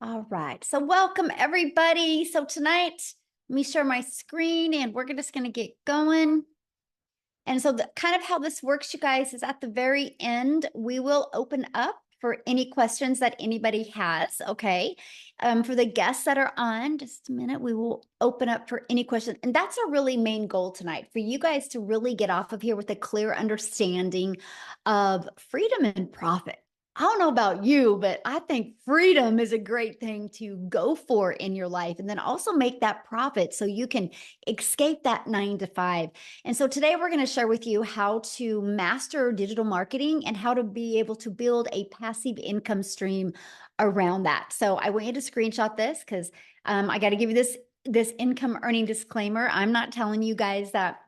All right. So welcome everybody. So tonight, let me share my screen and we're just going to get going. And so kind of how this works, you guys, is at the very end, we will open up for any questions that anybody has. Okay. For the guests that are on, just a minute, we will open up for any questions. And that's our really main goal tonight, for you guys to really get off of here with a clear understanding of freedom and profit. I don't know about you, but I think freedom is a great thing to go for in your life, and then also make that profit so you can escape that 9 to 5. And so today we're going to share with you how to master digital marketing and how to be able to build a passive income stream around that. So I want you to screenshot this because I got to give you this income earning disclaimer. I'm not telling you guys that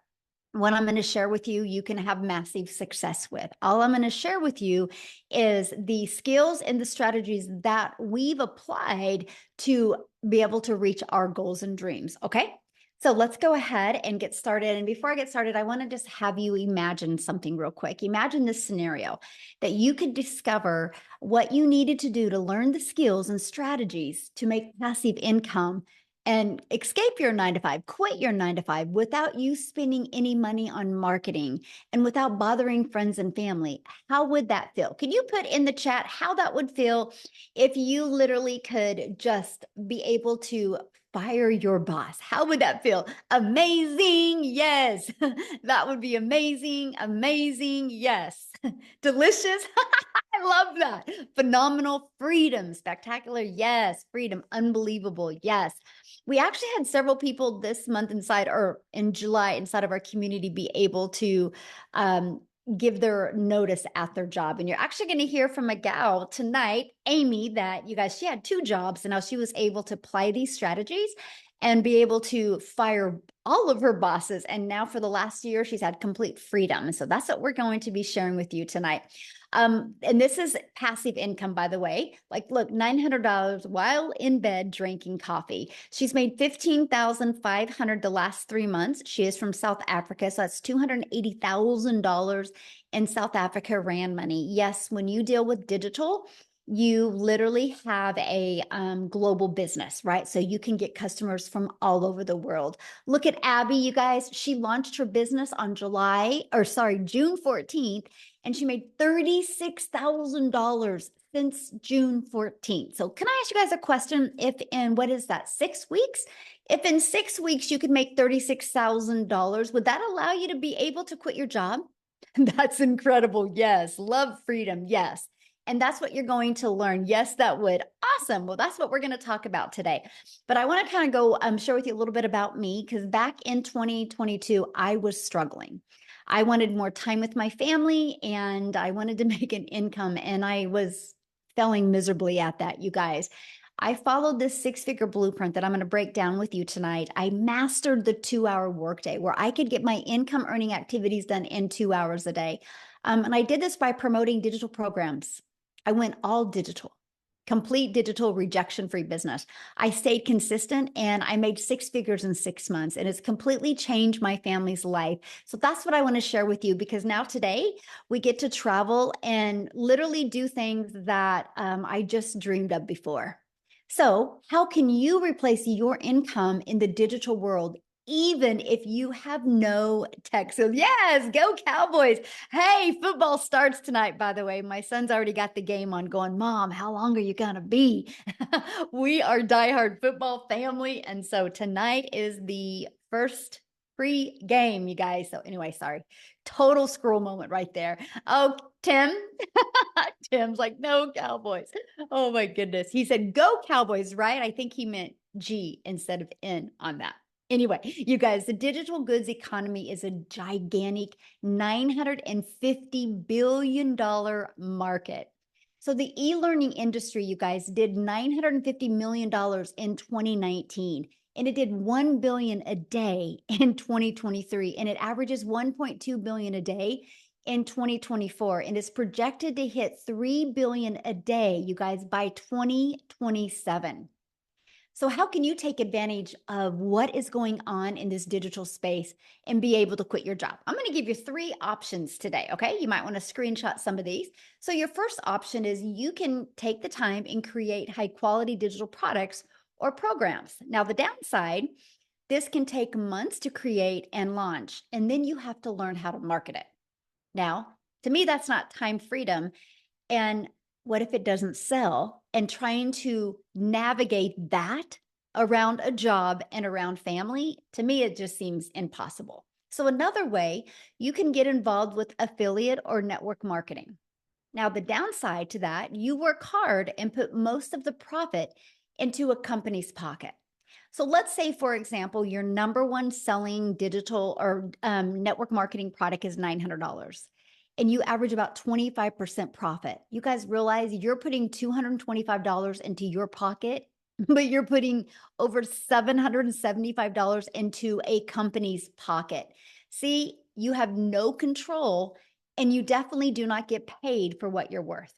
what I'm going to share with you, you can have massive success with. All I'm going to share with you is the skills and the strategies that we've applied to be able to reach our goals and dreams. Okay. So let's go ahead and get started. And before I get started, I want to just have you imagine something real quick. Imagine this scenario that you could discover what you needed to do to learn the skills and strategies to make passive income and escape your 9 to 5, quit your 9 to 5 without you spending any money on marketing and without bothering friends and family. How would that feel? Can you put in the chat how that would feel if you literally could just be able to fire your boss? How would that feel? Amazing. Yes. That would be amazing. Amazing. Yes. Delicious. I love that. Phenomenal. Freedom. Spectacular. Yes. Freedom. Unbelievable. Yes. We actually had several people this month inside or in July inside of our community be able to give their notice at their job. And you're actually going to hear from a gal tonight, Amy, that you guys, she had 2 jobs and now she was able to apply these strategies and be able to fire all of her bosses. And now for the last year, she's had complete freedom. So that's what we're going to be sharing with you tonight. And this is passive income, by the way. Like, look, $900 while in bed drinking coffee. She's made $15,500 the last 3 months. She is from South Africa, so that's $280,000 in South Africa rand money. Yes, when you deal with digital, you literally have a global business, right? So you can get customers from all over the world. Look at Abby, you guys. She launched her business on June 14th, and she made $36,000 since June 14th. So can I ask you guys a question? If in, what is that, 6 weeks? If in 6 weeks you could make $36,000, would that allow you to be able to quit your job? That's incredible. Yes. Love freedom. Yes. And that's what you're going to learn. Yes, that would. Awesome. Well, that's what we're going to talk about today. But I want to kind of go share with you a little bit about me, because back in 2022, I was struggling. I wanted more time with my family and I wanted to make an income, and I was failing miserably at that, you guys. I followed this 6-figure blueprint that I'm going to break down with you tonight. I mastered the 2-hour workday where I could get my income earning activities done in 2 hours a day. And I did this by promoting digital programs. I went all digital, complete digital, rejection-free business. I stayed consistent and I made 6 figures in 6 months, and it's completely changed my family's life. So that's what I want to share with you, because now today we get to travel and literally do things that I just dreamed of before. So how can you replace your income in the digital world, even if you have no tech? So yes, go Cowboys. Hey, football starts tonight, by the way. My son's already got the game on going, Mom, how long are you going to be? We are diehard football family. And so tonight is the first free game, you guys. So anyway, sorry. Total scroll moment right there. Oh, Tim. Tim's like, no Cowboys. Oh my goodness. He said, go Cowboys, right? I think he meant G instead of N on that. Anyway, you guys, the digital goods economy is a gigantic $950 billion market. So the e-learning industry, you guys, did $950 million in 2019, and it did 1 billion a day in 2023, and it averages 1.2 billion a day in 2024, and is projected to hit 3 billion a day, you guys, by 2027. So how can you take advantage of what is going on in this digital space and be able to quit your job? I'm going to give you 3 options today, okay? You might want to screenshot some of these. So your first option is you can take the time and create high quality digital products or programs. Now the downside, this can take months to create and launch, and then you have to learn how to market it. Now, to me, that's not time freedom. And what if it doesn't sell? And trying to navigate that around a job and around family, to me, it just seems impossible. So, another way, you can get involved with affiliate or network marketing. Now, the downside to that, you work hard and put most of the profit into a company's pocket. So let's say, for example, your number one selling digital or network marketing product is $900 and you average about 25% profit. You guys realize you're putting $225 into your pocket, but you're putting over $775 into a company's pocket. See, you have no control and you definitely do not get paid for what you're worth.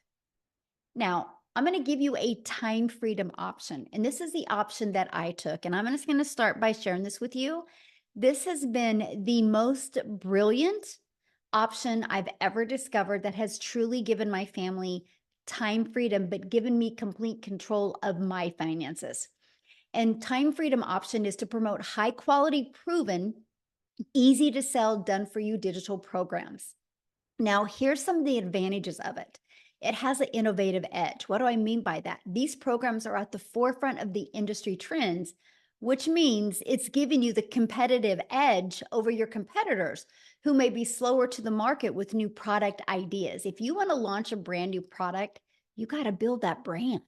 Now, I'm going to give you a time freedom option. And this is the option that I took. And I'm just going to start by sharing this with you. This has been the most brilliant option I've ever discovered that has truly given my family time freedom, but given me complete control of my finances. And time freedom option is to promote high quality, proven, easy to sell, done for you digital programs. Now, here's some of the advantages of it. It has an innovative edge. What do I mean by that? These programs are at the forefront of the industry trends, which means it's giving you the competitive edge over your competitors who may be slower to the market with new product ideas. If you want to launch a brand new product, you got to build that brand.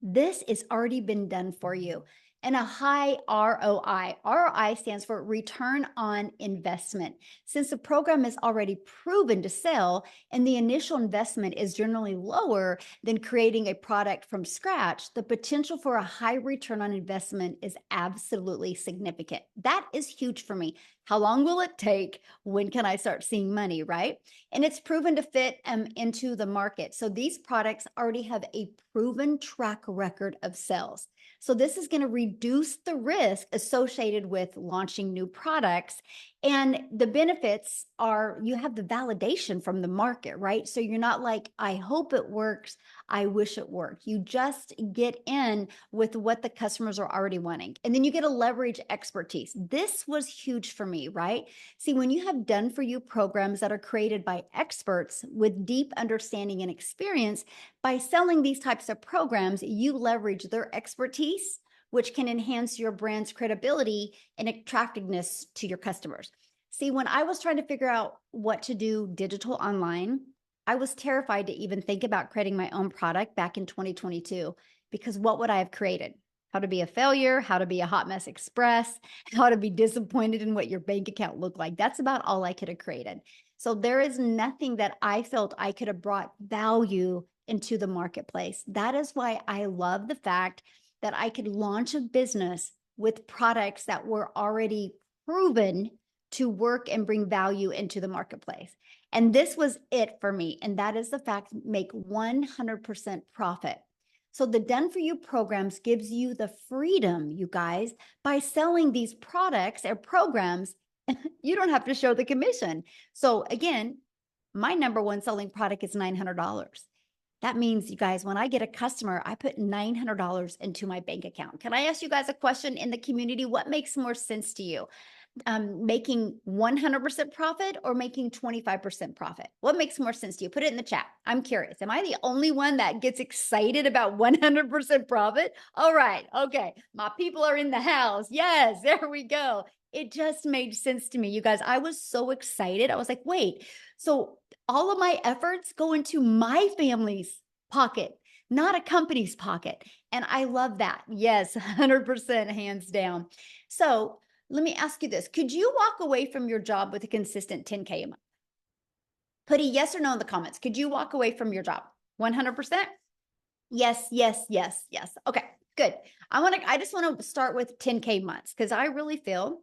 This has already been done for you. And a high ROI. ROI stands for return on investment. Since the program is already proven to sell and the initial investment is generally lower than creating a product from scratch, the potential for a high return on investment is absolutely significant. That is huge for me. How long will it take? When can I start seeing money, right? And it's proven to fit into the market. So these products already have a proven track record of sales. So this is going to reduce the risk associated with launching new products. And the benefits are you have the validation from the market, right? So you're not like, I hope it works. I wish it worked. You just get in with what the customers are already wanting. And then you get to leverage expertise. This was huge for me, right? See, when you have done for you programs that are created by experts with deep understanding and experience, by selling these types of programs, you leverage their expertise, which can enhance your brand's credibility and attractiveness to your customers. See, when I was trying to figure out what to do digital online, I was terrified to even think about creating my own product back in 2022, because what would I have created? How to be a failure, how to be a hot mess express, how to be disappointed in what your bank account looked like. That's about all I could have created. So there is nothing that I felt I could have brought value into the marketplace. That is why I love the fact that I could launch a business with products that were already proven to work and bring value into the marketplace. And this was it for me. And that is the fact, make 100% profit. So the Done For You programs gives you the freedom, you guys, by selling these products or programs, you don't have to show the commission. So again, my number one selling product is $900. That means, you guys, when I get a customer, I put $900 into my bank account. Can I ask you guys a question in the community? What makes more sense to you? Making 100% profit or making 25% profit? What makes more sense to you? Put it in the chat. I'm curious. Am I the only one that gets excited about 100% profit? All right. Okay. My people are in the house. Yes, there we go. It just made sense to me. You guys, I was so excited. I was like, wait, so all of my efforts go into my family's pocket, not a company's pocket. And I love that. Yes, 100% hands down. So let me ask you this. Could you walk away from your job with a consistent 10K a month? Put a yes or no in the comments. Could you walk away from your job? 100%? Yes, yes, yes, yes. Okay, good. I just want to start with 10K months because I really feel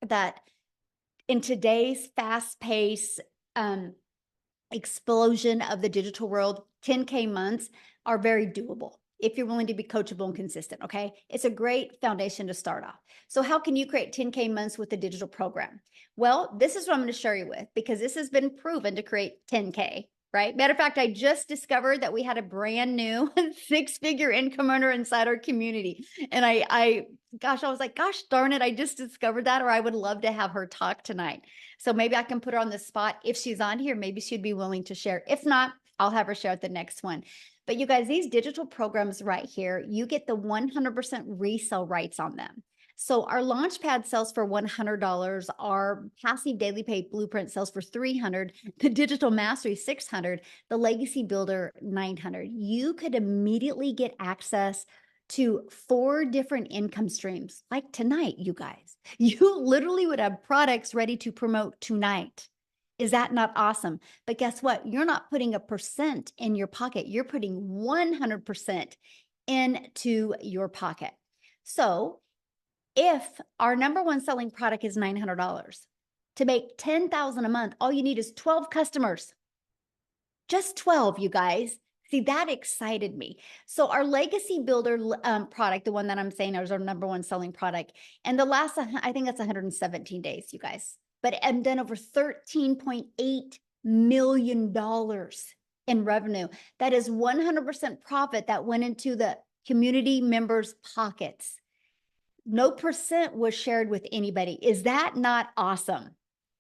that in today's fast-paced explosion of the digital world, 10K months are very doable. if you're willing to be coachable and consistent, okay? It's a great foundation to start off. So how can you create 10K months with a digital program? Well, this is what I'm going to share you with, because this has been proven to create 10K, right? Matter of fact, I just discovered that we had a brand new 6-figure income earner inside our community. And I was like, gosh darn it, I just discovered that, or I would love to have her talk tonight. So maybe I can put her on the spot. If she's on here, maybe she'd be willing to share. If not, I'll have her share at the next one. But you guys, these digital programs right here, you get the 100% resale rights on them. So our Launchpad sells for $100. Our Passive Daily Pay Blueprint sells for $300. The Digital Mastery $600. The Legacy Builder $900. You could immediately get access to 4 different income streams. Like tonight, you guys, you literally would have products ready to promote tonight. Is that not awesome? But guess what? You're not putting a percent in your pocket. You're putting 100% into your pocket. So if our number one selling product is $900, to make $10,000 a month, all you need is 12 customers. Just 12, you guys. See, that excited me. So our Legacy Builder product, the one that I'm saying is our number one selling product, and the last, I think that's 117 days, you guys. But I've done over $13.8 million in revenue. That is 100% profit that went into the community members' pockets. No percent was shared with anybody. Is that not awesome?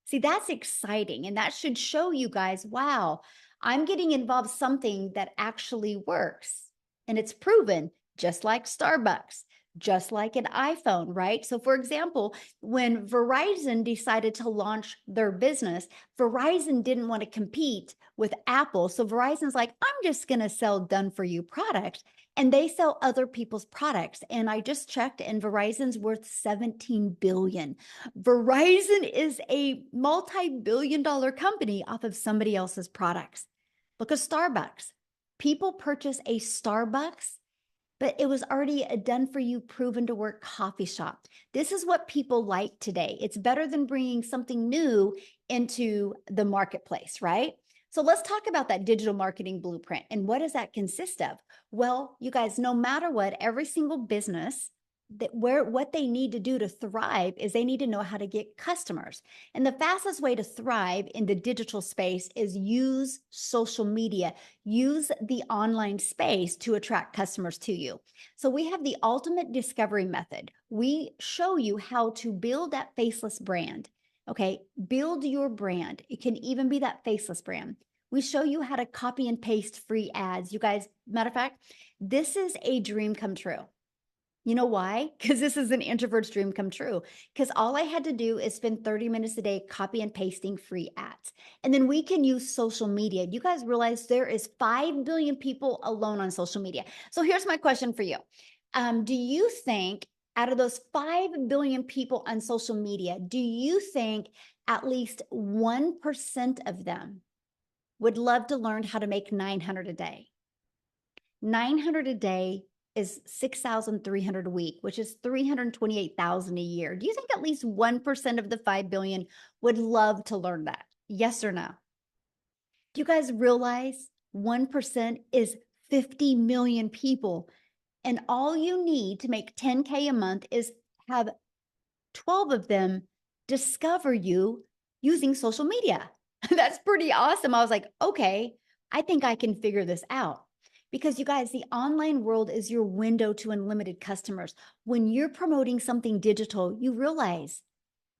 See, that's exciting. And that should show you guys, wow, I'm getting involved in something that actually works. And it's proven, just like Starbucks, just like an iPhone, right? So for example, when Verizon decided to launch their business, Verizon didn't want to compete with Apple. So Verizon's like, I'm just going to sell done for you products. And they sell other people's products. And I just checked, and Verizon's worth $17 billion. Verizon is a multi-billion-dollar company off of somebody else's products. Look at Starbucks. People purchase a Starbucks, but it was already a done-for-you, proven-to-work coffee shop. This is what people like today. It's better than bringing something new into the marketplace, right? So let's talk about that digital marketing blueprint. And what does that consist of? Well, you guys, no matter what, every single business, what they need to do to thrive is they need to know how to get customers. And the fastest way to thrive in the digital space is use social media, use the online space to attract customers to you. So we have the ultimate discovery method. We show you how to build that faceless brand. Okay, build your brand. It can even be that faceless brand. We show you how to copy and paste free ads. You guys, matter of fact, this is a dream come true. You know why? Because this is an introvert's dream come true. Because all I had to do is spend 30 minutes a day copy and pasting free ads. And then we can use social media. You guys realize there is 5 billion people alone on social media. So here's my question for you. Do you think out of those 5 billion people on social media, do you think at least 1% of them would love to learn how to make 900 a day? 900 a day is 6,300 a week, which is 328,000 a year. Do you think at least 1% of the 5 billion would love to learn that? Yes or no? Do you guys realize 1% is 50 million people? And all you need to make 10K a month is have 12 of them discover you using social media. That's pretty awesome. I was like, okay, I think I can figure this out. Because you guys, the online world is your window to unlimited customers. When you're promoting something digital, you realize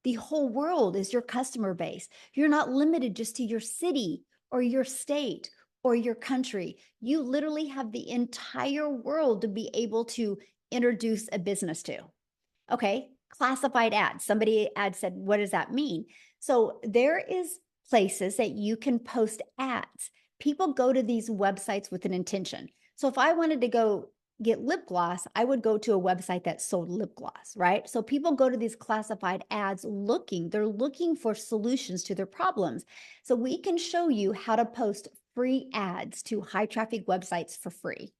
the whole world is your customer base. You're not limited just to your city or your state or your country. You literally have the entire world to be able to introduce a business to. Okay, classified ads. Somebody ad said, what does that mean? So there is places that you can post ads. People go to these websites with an intention. So if I wanted to go get lip gloss, I would go to a website that sold lip gloss, right? So people go to these classified ads they're looking for solutions to their problems. So we can show you how to post free ads to high traffic websites for free.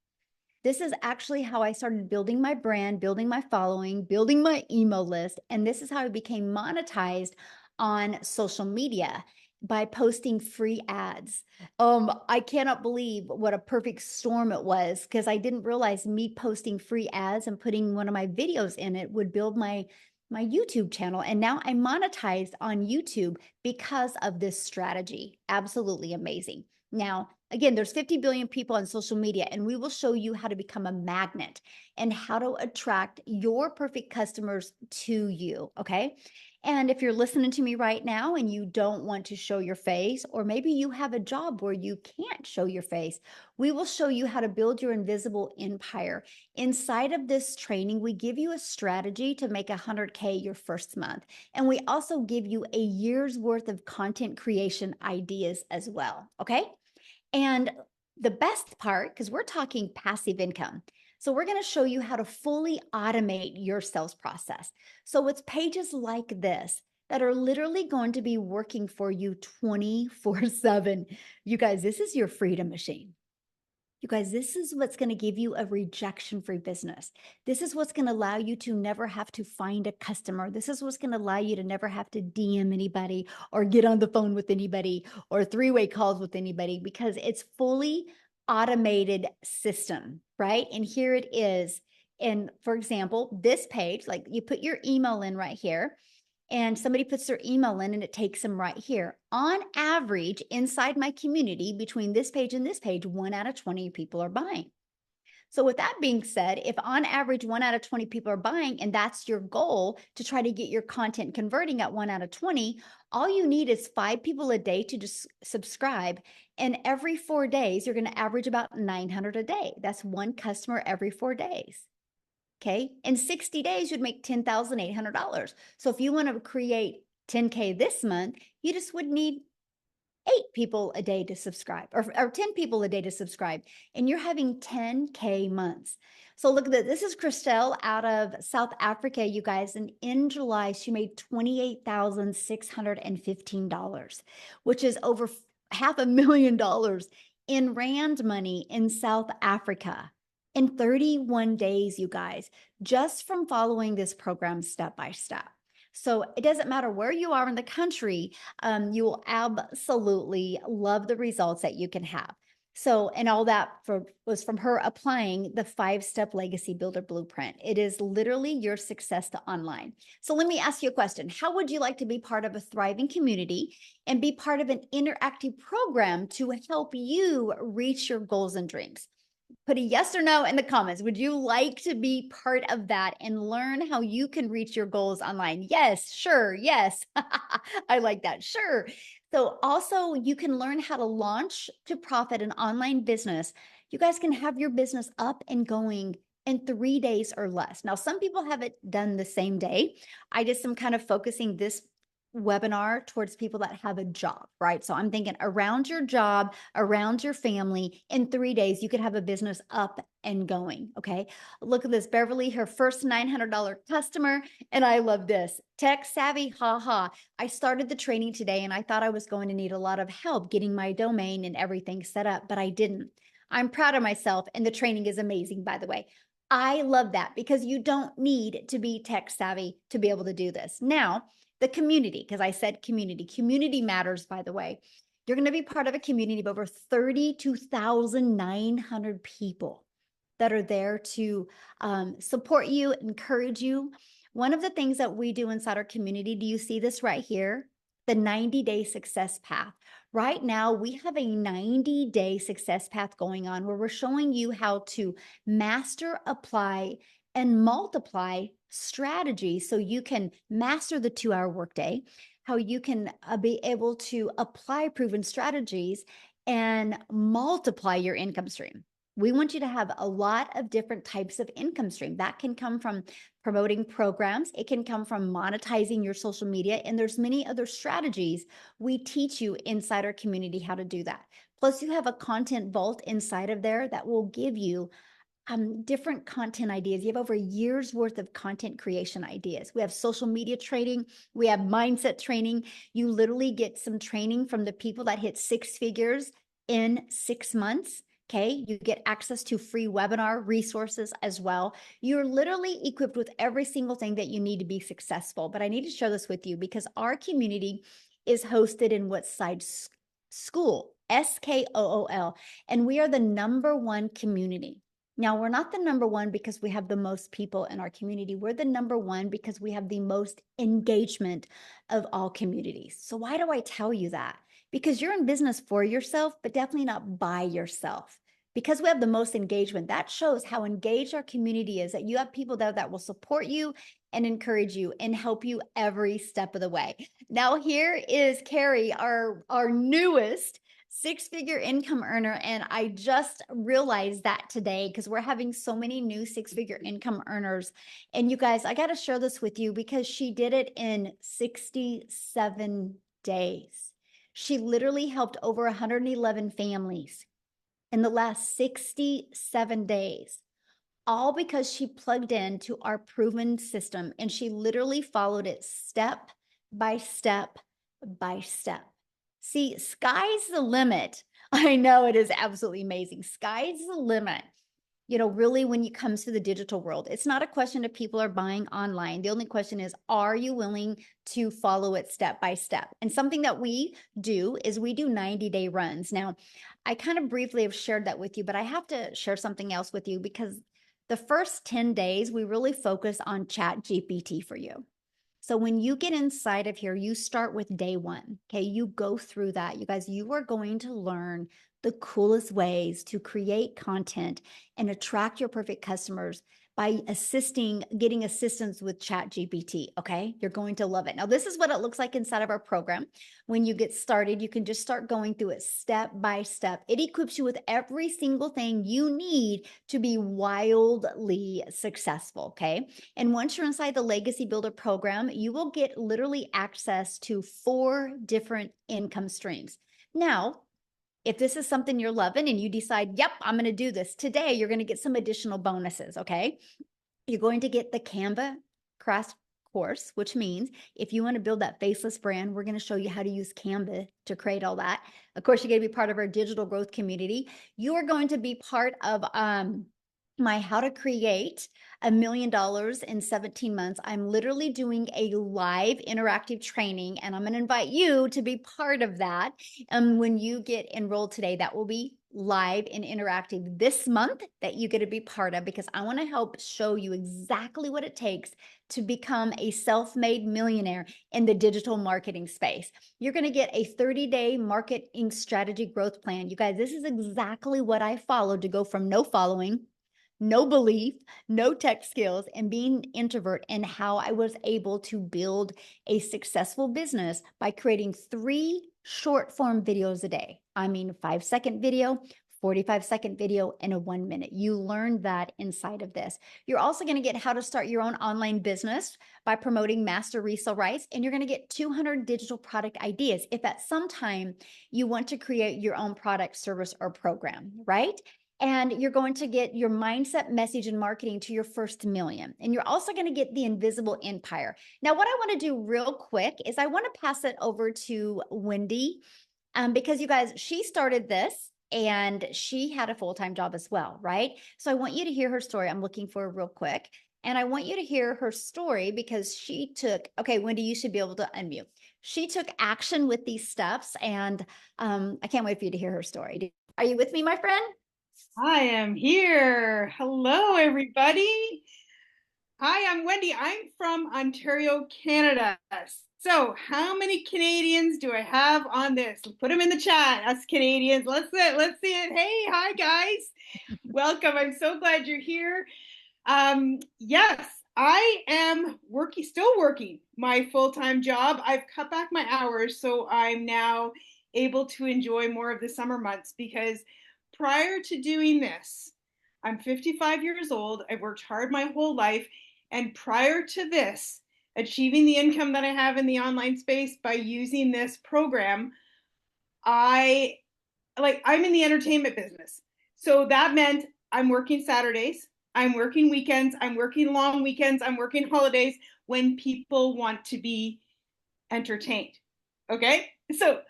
This is actually how I started building my brand, building my following, building my email list. And this is how I became monetized on social media. by posting free ads. I cannot believe what a perfect storm it was, because I didn't realize me posting free ads and putting one of my videos in it would build my YouTube channel. And now I'm monetized on YouTube because of this strategy. Absolutely amazing. Now, again, there's 50 billion people on social media, and we will show you how to become a magnet and how to attract your perfect customers to you. Okay. And if you're listening to me right now and you don't want to show your face, or maybe you have a job where you can't show your face, we will show you how to build your invisible empire. Inside of this training, we give you a strategy to make 100K your first month. And we also give you a year's worth of content creation ideas as well. Okay. And the best part, because we're talking passive income. So we're going to show you how to fully automate your sales process. So it's pages like this that are literally going to be working for you 24/7. You guys, this is your freedom machine. You guys, this is what's going to give you a rejection-free business. This is what's going to allow you to never have to find a customer. This is what's going to allow you to never have to DM anybody or get on the phone with anybody or three-way calls with anybody, because it's fully automated system, right? And here it is. And for example, this page, like you put your email in right here, and somebody puts their email in and it takes them right here. On average, inside my community, between this page and this page, 1 out of 20 people are buying. So with that being said, if on average 1 out of 20 people are buying, and that's your goal to try to get your content converting at 1 out of 20, all you need is 5 people a day to just subscribe. And every 4 days, you're going to average about 900 a day. That's one customer every 4 days. Okay. In 60 days, you'd make $10,800. So if you want to create 10K this month, you just would need 8 people a day to subscribe, or 10 people a day to subscribe. And you're having 10K months. So look at this. This is Christelle out of South Africa, you guys. And in July, she made $28,615, which is over $500,000 in Rand money in South Africa in 31 days, you guys, just from following this program step by step. So it doesn't matter where you are in the country, you will absolutely love the results that you can have. So, and all that was from her applying the 5-step legacy builder blueprint. It is literally your success to online. So let me ask you a question. How would you like to be part of a thriving community and be part of an interactive program to help you reach your goals and dreams? Put a yes or no in the comments. Would you like to be part of that and learn how you can reach your goals online? Yes, sure, yes. I like that, sure. So also you can learn how to launch to profit an online business. You guys can have your business up and going in 3 days or less. Now, some people have it done the same day. I just am kind of focusing this webinar towards people that have a job, right? So I'm thinking around your job, around your family, in 3 days, you could have a business up and going. Okay. Look at this. Beverly, her first $900 customer. And I love this. Tech savvy, haha. I started the training today and I thought I was going to need a lot of help getting my domain and everything set up, but I didn't. I'm proud of myself, and the training is amazing, by the way. I love that, because you don't need to be tech savvy to be able to do this. Now, the community, because I said community matters, by the way. You're going to be part of a community of over 32,900 people that are there to support you, encourage you. One of the things that we do inside our community, do you see this right here? The 90-day success path. Right now, we have a 90-day success path going on where we're showing you how to master, apply, and multiply strategies so you can master the 2-hour workday, how you can be able to apply proven strategies and multiply your income stream. We want you to have a lot of different types of income stream. That can come from promoting programs. It can come from monetizing your social media. And there's many other strategies we teach you inside our community how to do that. Plus, you have a content vault inside of there that will give you different content ideas. You have over a year's worth of content creation ideas. We have social media training. We have mindset training. You literally get some training from the people that hit 6 figures in 6 months. Okay. You get access to free webinar resources as well. You're literally equipped with every single thing that you need to be successful. But I need to share this with you because our community is hosted in Woodside School, SKOOL, and we are the #1 community. Now, we're not the #1 because we have the most people in our community. We're the #1 because we have the most engagement of all communities. So why do I tell you that? Because you're in business for yourself, but definitely not by yourself. Because we have the most engagement, that shows how engaged our community is, that you have people that will support you and encourage you and help you every step of the way. Now, here is Carrie, our newest six-figure income earner. And I just realized that today because we're having so many new six-figure income earners. And you guys, I got to share this with you because she did it in 67 days. She literally helped over 111 families in the last 67 days, all because she plugged into our proven system and she literally followed it step by step by step. See, sky's the limit. I know it is absolutely amazing. Sky's the limit. You know, really, when it comes to the digital world, it's not a question of people are buying online. The only question is, are you willing to follow it step by step? And something that we do is we do 90-day runs. Now, I kind of briefly have shared that with you, but I have to share something else with you because the first 10 days, we really focus on Chat GPT for you. So when you get inside of here, you start with day one. Okay. You go through that. You guys, you are going to learn the coolest ways to create content and attract your perfect customers by getting assistance with Chat GPT. Okay. You're going to love it. Now, this is what it looks like inside of our program. When you get started, you can just start going through it step by step. It equips you with every single thing you need to be wildly successful. Okay. And once you're inside the Legacy Builder program, you will get literally access to 4 different income streams. Now, if this is something you're loving and you decide, yep, I'm going to do this today, you're going to get some additional bonuses. Okay. You're going to get the Canva crash course, which means if you want to build that faceless brand, we're going to show you how to use Canva to create all that. Of course, you're going to be part of our digital growth community. You are going to be part of my How to Create $1 million in 17 months. I'm literally doing a live interactive training, and I'm going to invite you to be part of that. When you get enrolled today, that will be live and interactive this month that you get to be part of, because I want to help show you exactly what it takes to become a self-made millionaire in the digital marketing space. You're going to get a 30-day marketing strategy growth plan. You guys, this is exactly what I followed to go from no following, no belief, no tech skills, and being an introvert, and how I was able to build a successful business by creating 3 short form videos a day. I mean, 5-second video, 45-second video, and a 1-minute. You learn that inside of this. You're also going to get how to start your own online business by promoting master resale rights, and you're going to get 200 digital product ideas if at some time you want to create your own product, service, or program, right? And you're going to get your mindset, message, and marketing to your first million. And you're also going to get the invisible empire. Now, what I want to do real quick is I want to pass it over to Wendy, because you guys, she started this and she had a full-time job as well, right? So I want you to hear her story. I'm looking for real quick. And I want you to hear her story because she took, okay, Wendy, you should be able to unmute. She took action with these steps, and I can't wait for you to hear her story. Are you with me, my friend? I am here. Hello, everybody. Hi, I'm Wendy. I'm from Ontario, Canada. So, how many Canadians do I have on this? Put them in the chat. Us Canadians. Let's see it. Let's see it. Hey, hi, guys. Welcome. I'm so glad you're here. Yes, I am still working my full-time job. I've cut back my hours, so I'm now able to enjoy more of the summer months, because prior to doing this, I'm 55 years old. I've worked hard my whole life. And prior to this, achieving the income that I have in the online space by using this program, I'm in the entertainment business. So that meant I'm working Saturdays, I'm working weekends, I'm working long weekends, I'm working holidays when people want to be entertained. Okay? So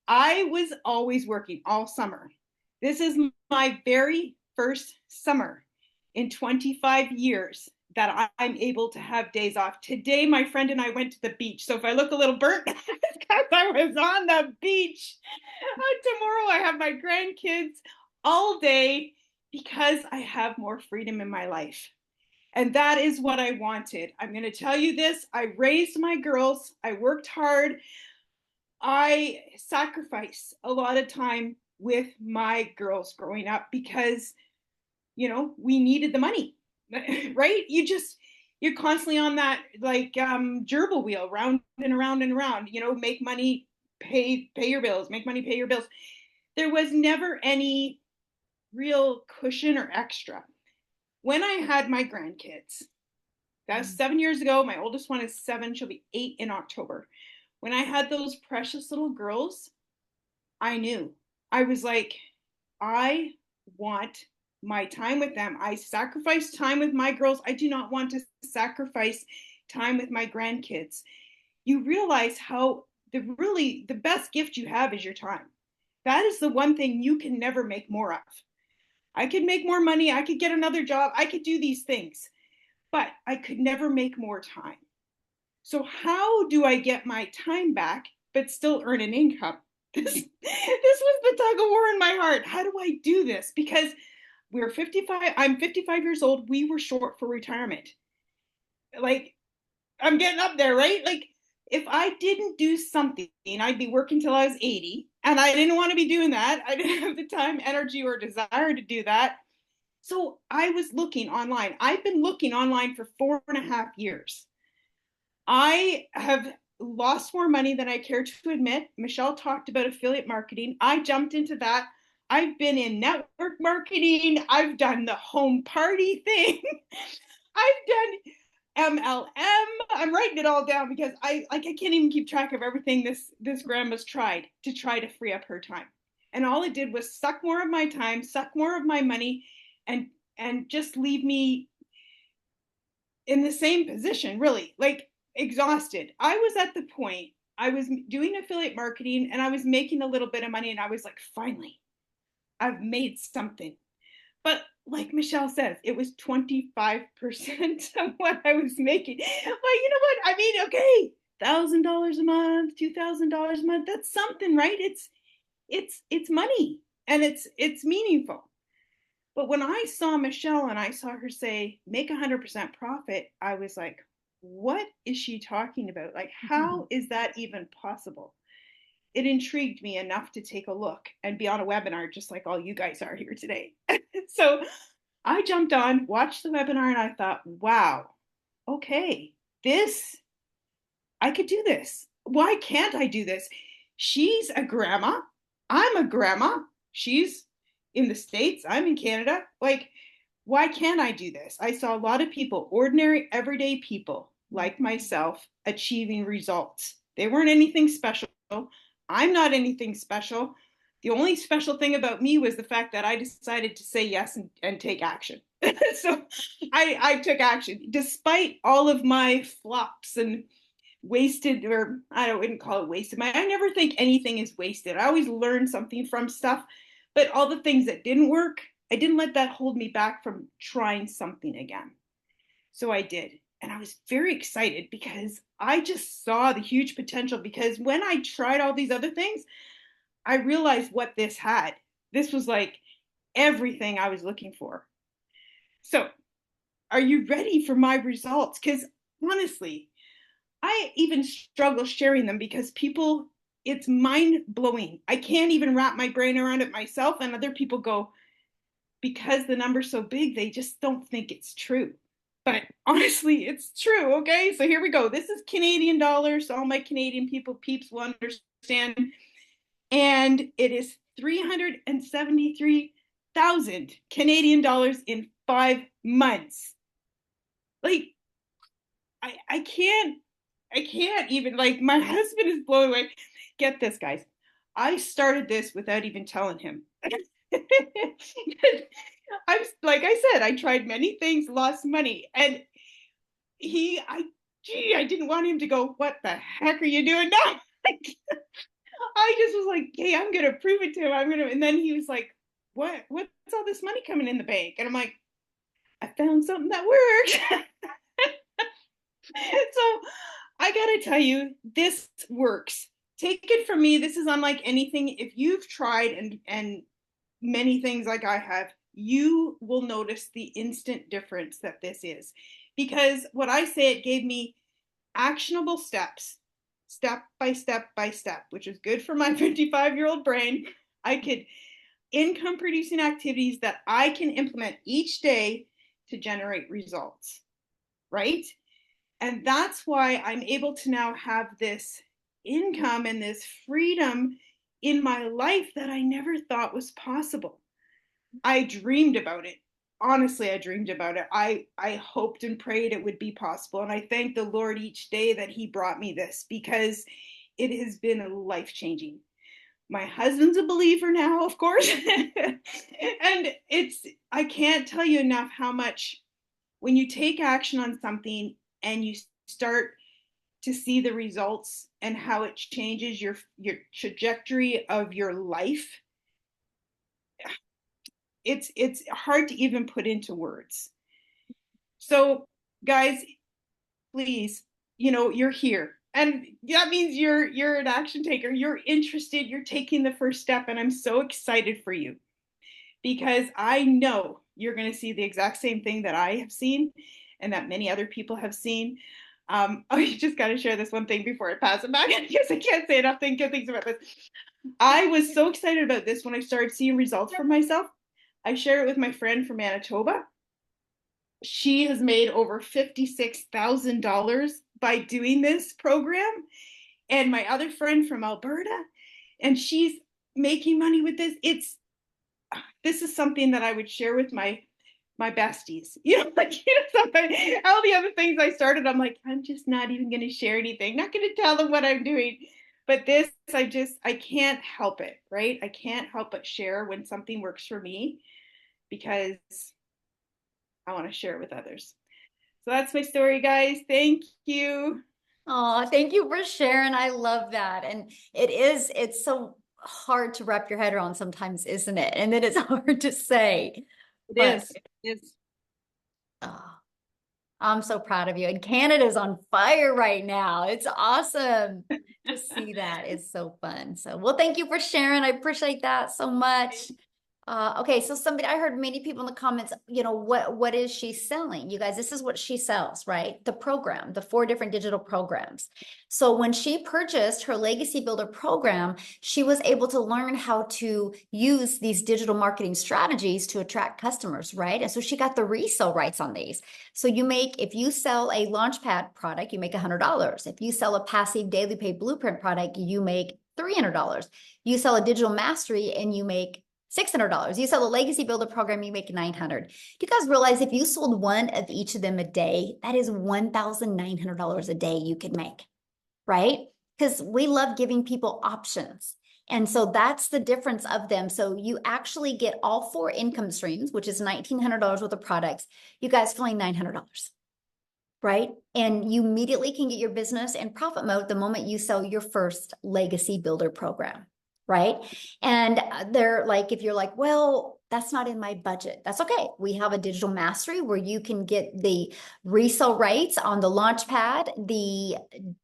I was always working all summer. This is my very first summer in 25 years that I'm able to have days off. Today, my friend and I went to the beach. So if I look a little burnt, it's because I was on the beach. Tomorrow, I have my grandkids all day because I have more freedom in my life. And that is what I wanted. I'm going to tell you this. I raised my girls. I worked hard. I sacrificed a lot of time with my girls growing up because, we needed the money, right? You're constantly on that like gerbil wheel, round and around and around, make money, pay your bills, make money, pay your bills. There was never any real cushion or extra. When I had my grandkids, that was 7 years ago. My oldest one is 7. She'll be 8 in October. When I had those precious little girls, I knew. I was like, I want my time with them. I sacrificed time with my girls. I do not want to sacrifice time with my grandkids. You realize how the best gift you have is your time. That is the one thing you can never make more of. I could make more money. I could get another job. I could do these things, but I could never make more time. So how do I get my time back, but still earn an income? This was the tug of war in my heart. How do I do this? Because we're 55. I'm 55 years old. We were short for retirement. Like, I'm getting up there, right? Like, if I didn't do something, I'd be working till I was 80. And I didn't want to be doing that. I didn't have the time, energy, or desire to do that. So I was looking online. I've been looking online for 4.5 years. I have lost more money than I care to admit. Michelle talked about affiliate marketing. I jumped into that. I've been in network marketing. I've done the home party thing. I've done MLM. I'm writing it all down because I can't even keep track of everything this grandma's tried to free up her time. And all it did was suck more of my time, suck more of my money, and just leave me in the same position, really, like exhausted. I was at the point, I was doing affiliate marketing and I was making a little bit of money and I was like, finally, I've made something. But like Michelle says, it was 25% of what I was making. But you know what? I mean, okay, $1,000 a month, $2,000 a month, that's something, right? It's money and it's meaningful. But when I saw Michelle and I saw her say, make 100% profit, I was like, what is she talking about? Like, how is that even possible? It intrigued me enough to take a look and be on a webinar, just like all you guys are here today. So I jumped on, watched the webinar, and I thought, wow, okay, I could do this. Why can't I do this? She's a grandma. I'm a grandma. She's in the States. I'm in Canada. Like, why can't I do this? I saw a lot of people, ordinary, everyday people like myself, achieving results. They weren't anything special. I'm not anything special. The only special thing about me was the fact that I decided to say yes and take action. So I took action despite all of my flops and wasted, or wouldn't call it wasted. I never think anything is wasted. I always learn something from stuff, but all the things that didn't work, I didn't let that hold me back from trying something again. So I did. And I was very excited because I just saw the huge potential, because when I tried all these other things, I realized what this had. This was like everything I was looking for. So are you ready for my results? Because honestly, I even struggle sharing them because people, it's mind blowing. I can't even wrap my brain around it myself. And other people go, because the number's so big, they just don't think it's true. But honestly, it's true. Okay. So here we go. This is Canadian dollars. So all my Canadian peeps will understand. And it is 373,000 Canadian dollars in 5 months. Like, I can't even, like, my husband is blown away. Get this, guys. I started this without even telling him. Like I said, I tried many things, lost money, and I didn't want him to go, what the heck are you doing now? I just was like, hey, I'm gonna prove it to him. And then he was like, what's all this money coming in the bank? And I'm like, I found something that works. So I gotta tell you, this works. Take it from me. This is unlike anything. If you've tried and many things like I have, you will notice the instant difference that this is. Because what I say, it gave me actionable steps, step by step, which is good for my 55-year-old brain. I could income producing activities that I can implement each day to generate results, right? And that's why I'm able to now have this income and this freedom in my life that I never thought was possible. I dreamed about it. Honestly, I dreamed about it. I hoped and prayed it would be possible. And I thank the Lord each day that He brought me this, because it has been life changing. My husband's a believer now, of course. And I can't tell you enough how much, when you take action on something and you start to see the results and how it changes your trajectory of your life, it's hard to even put into words. So guys, please, you're here, and that means you're an action taker, you're interested, you're taking the first step, and I'm so excited for you, because I know you're going to see the exact same thing that I have seen and that many other people have seen. I just got to share this one thing before I pass it back, because I can't say enough good things about this. I was so excited about this when I started seeing results for myself. I shared it with my friend from Manitoba. She has made over $56,000 by doing this program. And my other friend from Alberta, and she's making money with this. This is something that I would share with my besties. All the other things I started, I'm like, I'm just not even going to share anything. Not going to tell them what I'm doing. But this, I can't help it, right? I can't help but share when something works for me, because I want to share it with others. So that's my story, guys. Thank you. Oh, thank you for sharing. I love that. And it's so hard to wrap your head around sometimes, isn't it? And then it's hard to say. It But is. It is. oh, I'm so proud of you. And Canada's on fire right now. It's awesome to see that. It's so fun. So, well, thank you for sharing. I appreciate that so much. Okay, so I heard many people in the comments, what is she selling? You guys, this is what she sells, right? The program, the 4 different digital programs. So when she purchased her Legacy Builder program, she was able to learn how to use these digital marketing strategies to attract customers, right? And so she got the resale rights on these. So if you sell a Launchpad product, you make $100. If you sell a passive daily pay blueprint product, you make $300. You sell a digital mastery and you make $600. You sell a Legacy Builder program, you make $900. Do you guys realize if you sold one of each of them a day, that is $1,900 a day you could make, right? Because we love giving people options. And so that's the difference of them. So you actually get all 4 income streams, which is $1,900 worth of products. You guys for only $900, right? And you immediately can get your business in profit mode the moment you sell your first Legacy Builder program, right? And they're like, if you're like, well, that's not in my budget, that's okay. We have a digital mastery where you can get the resale rights on the Launchpad, the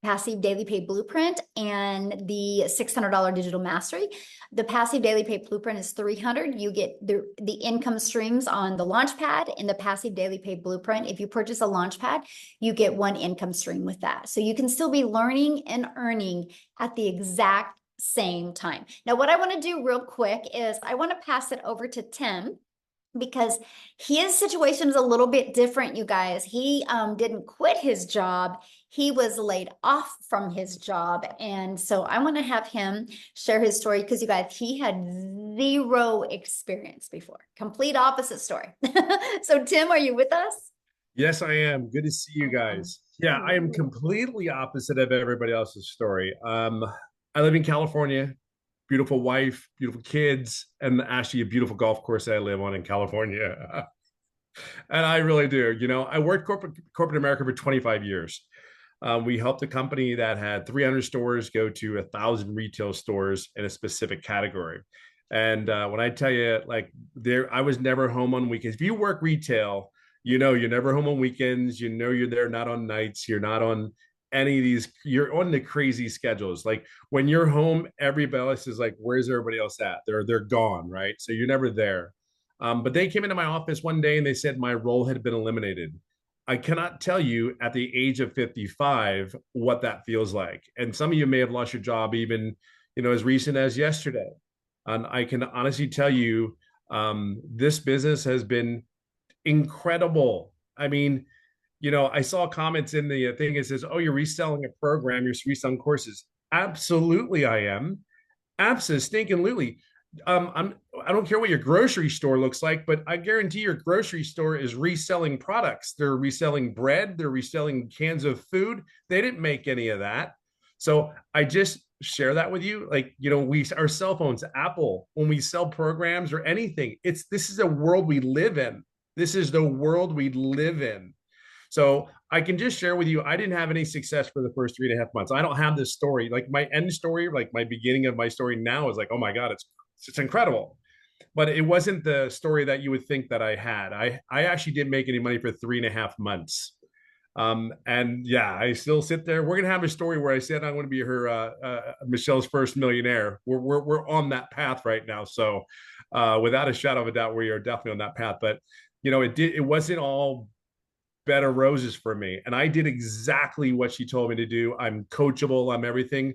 passive daily pay blueprint, and the $600 digital mastery. The passive daily pay blueprint is $300. You get the income streams on the Launchpad and the passive daily pay blueprint. If you purchase a Launchpad, you get 1 income stream with that. So you can still be learning and earning at the exact same time. Now, what I want to do real quick is I want to pass it over to Tim, because his situation is a little bit different, you guys. He didn't quit his job. He was laid off from his job. And so I want to have him share his story, because you guys, he had 0 experience before. Complete opposite story. So Tim, are you with us? Yes, I am. Good to see you guys. Yeah, I am completely opposite of everybody else's story. I live in California, beautiful wife, beautiful kids, and actually a beautiful golf course that I live on in California. And I really do. I worked corporate America for 25 years. We helped a company that had 300 stores go to 1,000 retail stores in a specific category. And when I tell you, like, I was never home on weekends. If you work retail, You know, you're never home on weekends. You know, you're there not on nights. You're not on any of these. You're on the crazy schedules. Like when you're home, everybody else is like, "Where's everybody else at?" They're gone, right? So you're never there. But they came into my office one day and they said my role had been eliminated. I cannot tell you at the age of 55 what that feels like. And some of you may have lost your job even, as recent as yesterday. And I can honestly tell you, this business has been incredible. I mean, I saw comments in the thing. It says, "Oh, you're reselling a program. You're reselling courses." Absolutely, I am. Absolutely. I don't care what your grocery store looks like, but I guarantee your grocery store is reselling products. They're reselling bread. They're reselling cans of food. They didn't make any of that. So I just share that with you. Like, our cell phones, Apple, when we sell programs or anything, this is a world we live in. This is the world we live in. So I can just share with you, I didn't have any success for the first 3.5 months. I don't have this story. Like my end story, like my beginning of my story now is like, oh my God, it's incredible. But it wasn't the story that you would think that I had. I actually didn't make any money for 3.5 months. And yeah, I still sit there. We're gonna have a story where I said I'm going to be her Michelle's first millionaire. We're on that path right now. So without a shadow of a doubt, we are definitely on that path. But it wasn't all bed of roses for me. And I did exactly what she told me to do. I'm coachable, I'm everything.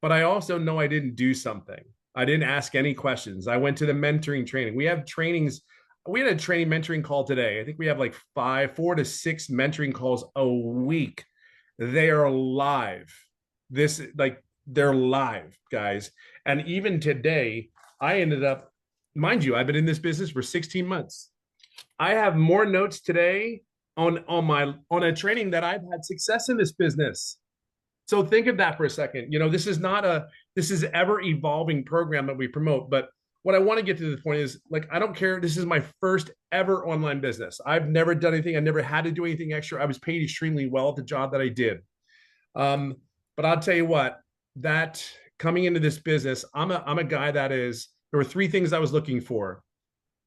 But I also know I didn't do something. I didn't ask any questions. I went to the mentoring training. We have trainings. We had a training mentoring call today. I think we have like 4 to 6 mentoring calls a week. They are live. They're live, guys. And even today, I ended up, mind you, I've been in this business for 16 months. I have more notes today on a training that I've had success in this business. So think of that for a second. This is ever evolving program that we promote. But what I want to get to the point is, like, I don't care. This is my first ever online business. I've never done anything. I never had to do anything extra. I was paid extremely well at the job that I did. But I'll tell you what, that coming into this business, I'm a guy there were 3 things I was looking for.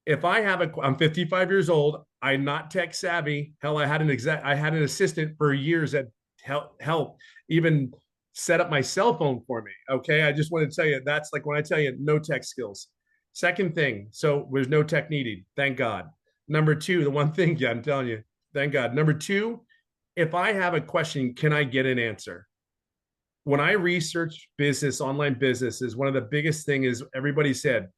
If I'm 55 years old, I'm not tech savvy. Hell, I had an assistant for years that help even set up my cell phone for me. Okay. I just want to tell you, that's like when I tell you no tech skills. Second thing, so there's no tech needed. Thank God. Number 2, the one thing, yeah, I'm telling you, thank God. Number 2, if I have a question, can I get an answer? When I research online businesses, one of the biggest thing is everybody said,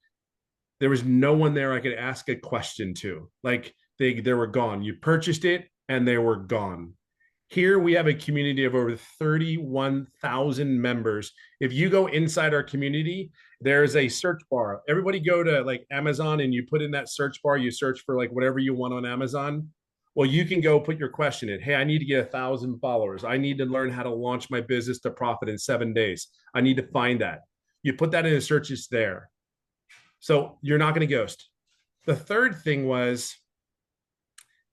there was no one there I could ask a question to. Like they were gone. You purchased it and they were gone. Here we have a community of over 31,000 members. If you go inside our community, there's a search bar. Everybody go to like Amazon and you put in that search bar, you search for like whatever you want on Amazon. Well, you can go put your question in. Hey, I need to get 1,000 followers. I need to learn how to launch my business to profit in 7 days. I need to find that. You put that in a search, it's there. So you're not going to ghost. The third thing was,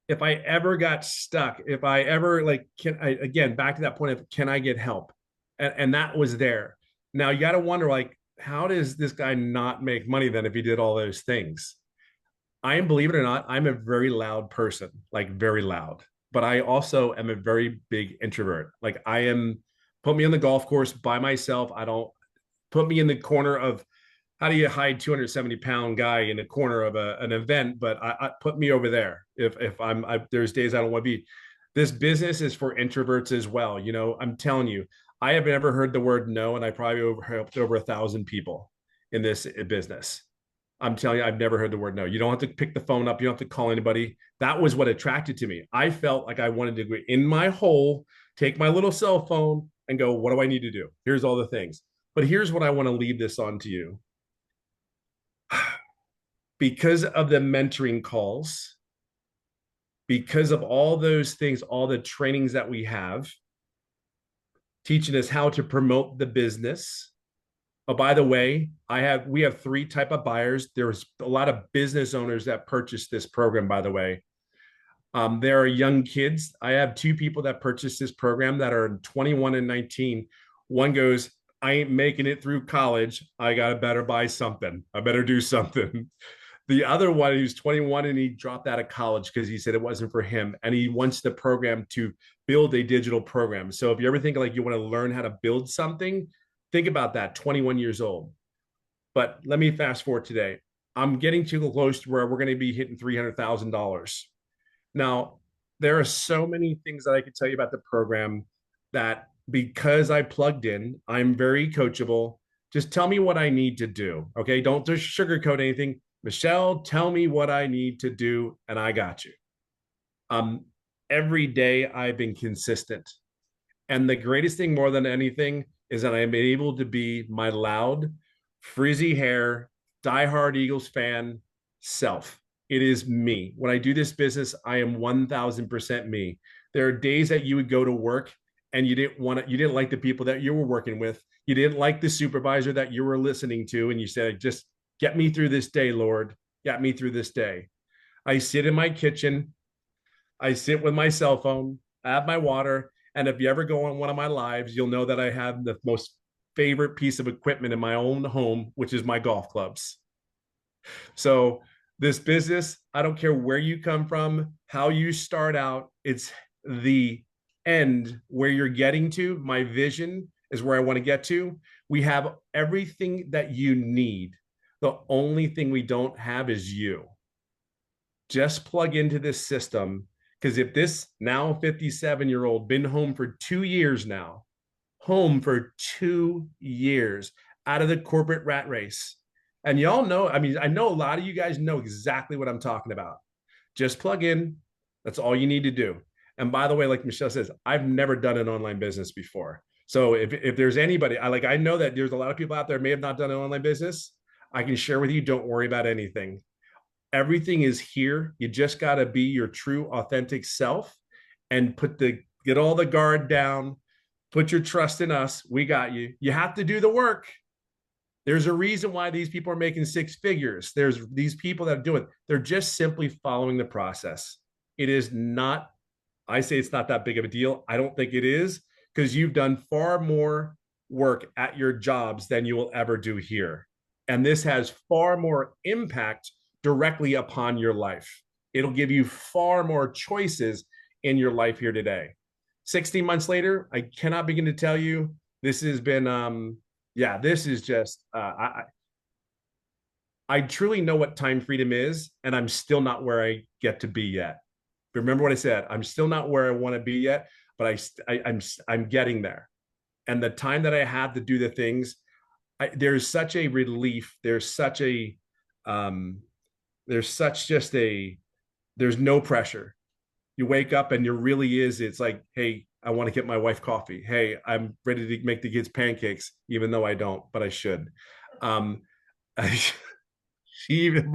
if I ever got stuck, if I ever again, back to that point of, can I get help? And that was there. Now you got to wonder, like, how does this guy not make money then if he did all those things? Believe it or not, I'm a very loud person, like very loud, but I also am a very big introvert. Like put me on the golf course by myself. I don't put me in the corner of, how do you hide 270-pound guy in the corner of an event? But I put me over there. If there's days I don't want to be. This business is for introverts as well. I'm telling you, I have never heard the word no, and I probably helped over 1,000 people in this business. I'm telling you, I've never heard the word no. You don't have to pick the phone up. You don't have to call anybody. That was what attracted to me. I felt like I wanted to go in my hole, take my little cell phone, and go, what do I need to do? Here's all the things. But here's what I want to leave this on to you. Because of the mentoring calls, because of all those things, all the trainings that we have, teaching us how to promote the business. Oh, by the way, we have 3 type of buyers. There's a lot of business owners that purchase this program, by the way. There are young kids. I have 2 people that purchased this program that are 21 and 19. One goes, I ain't making it through college. I better buy something. I better do something. The other one, he was 21 and he dropped out of college because he said it wasn't for him. And he wants the program to build a digital program. So if you ever think like you want to learn how to build something, think about that, 21 years old. But let me fast forward today. I'm getting too close to where we're going to be hitting $300,000. Now, there are so many things that I could tell you about the program that because I plugged in, I'm very coachable. Just tell me what I need to do. Okay. Don't just sugarcoat anything. Michelle, tell me what I need to do, and I got you. Um, every day I've been consistent. And the greatest thing more than anything is that I'm able to be my loud, frizzy hair, diehard Eagles fan self. It is me. When I do this business, I am 1000% me. There are days that you would go to work and you didn't like the people that you were working with. You didn't like the supervisor that you were listening to. And you said, just get me through this day, Lord. Get me through this day. I sit in my kitchen. I sit with my cell phone. I have my water. And if you ever go on one of my lives, you'll know that I have the most favorite piece of equipment in my own home, which is my golf clubs. So this business, I don't care where you come from, how you start out, it's the end where you're getting to. My vision is where I want to get to. We have everything that you need. The only thing we don't have is you. Just plug into this system, because if this now 57-year-old been home for 2 years now, home for 2 years out of the corporate rat race. And y'all know, I mean, I know a lot of you guys know exactly what I'm talking about. Just plug in. That's all you need to do. And by the way, like Michelle says, I've never done an online business before. So if there's anybody, I know that there's a lot of people out there may have not done an online business. I can share with you, don't worry about anything. Everything is here. You just got to be your true, authentic self and get all the guard down. Put your trust in us. We got you. You have to do the work. There's a reason why these people are making six figures. There's these people that do it. They're just simply following the process. It is not, I say it's not that big of a deal. I don't think it is, because you've done far more work at your jobs than you will ever do here. And this has far more impact directly upon your life. It'll give you far more choices in your life here today. 16 months later, I cannot begin to tell you, this has been, this is just, I truly know what time freedom is, and I'm still not where I get to be yet. Remember what I said, I'm still not where I want to be yet, but I'm getting there. And the time that I have to do the things, there's such a relief. There's no pressure. You wake up and it's like, hey, I want to get my wife coffee. Hey, I'm ready to make the kids pancakes, even though I don't, but I should. Even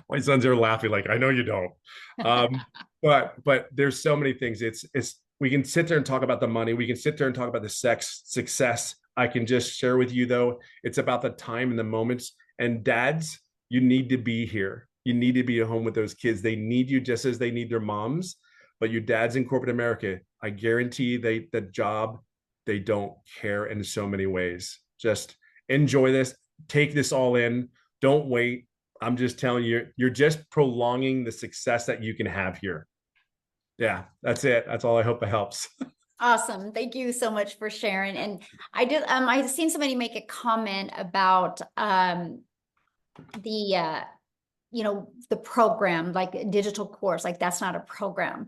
my sons are laughing like, I know you don't. But there's so many things. We can sit there and talk about the money. We can sit there and talk about the success. I can just share with you, though, it's about the time and the moments. And dads, you need to be here. You need to be at home with those kids. They need you just as they need their moms. But your dads in corporate America, I guarantee they don't care in so many ways. Just enjoy this. Take this all in. Don't wait. I'm just telling you, you're just prolonging the success that you can have here. Yeah, that's it. That's all. I hope it helps. Awesome. Thank you so much for sharing. And I've seen somebody make a comment about the program, like a digital course, like that's not a program.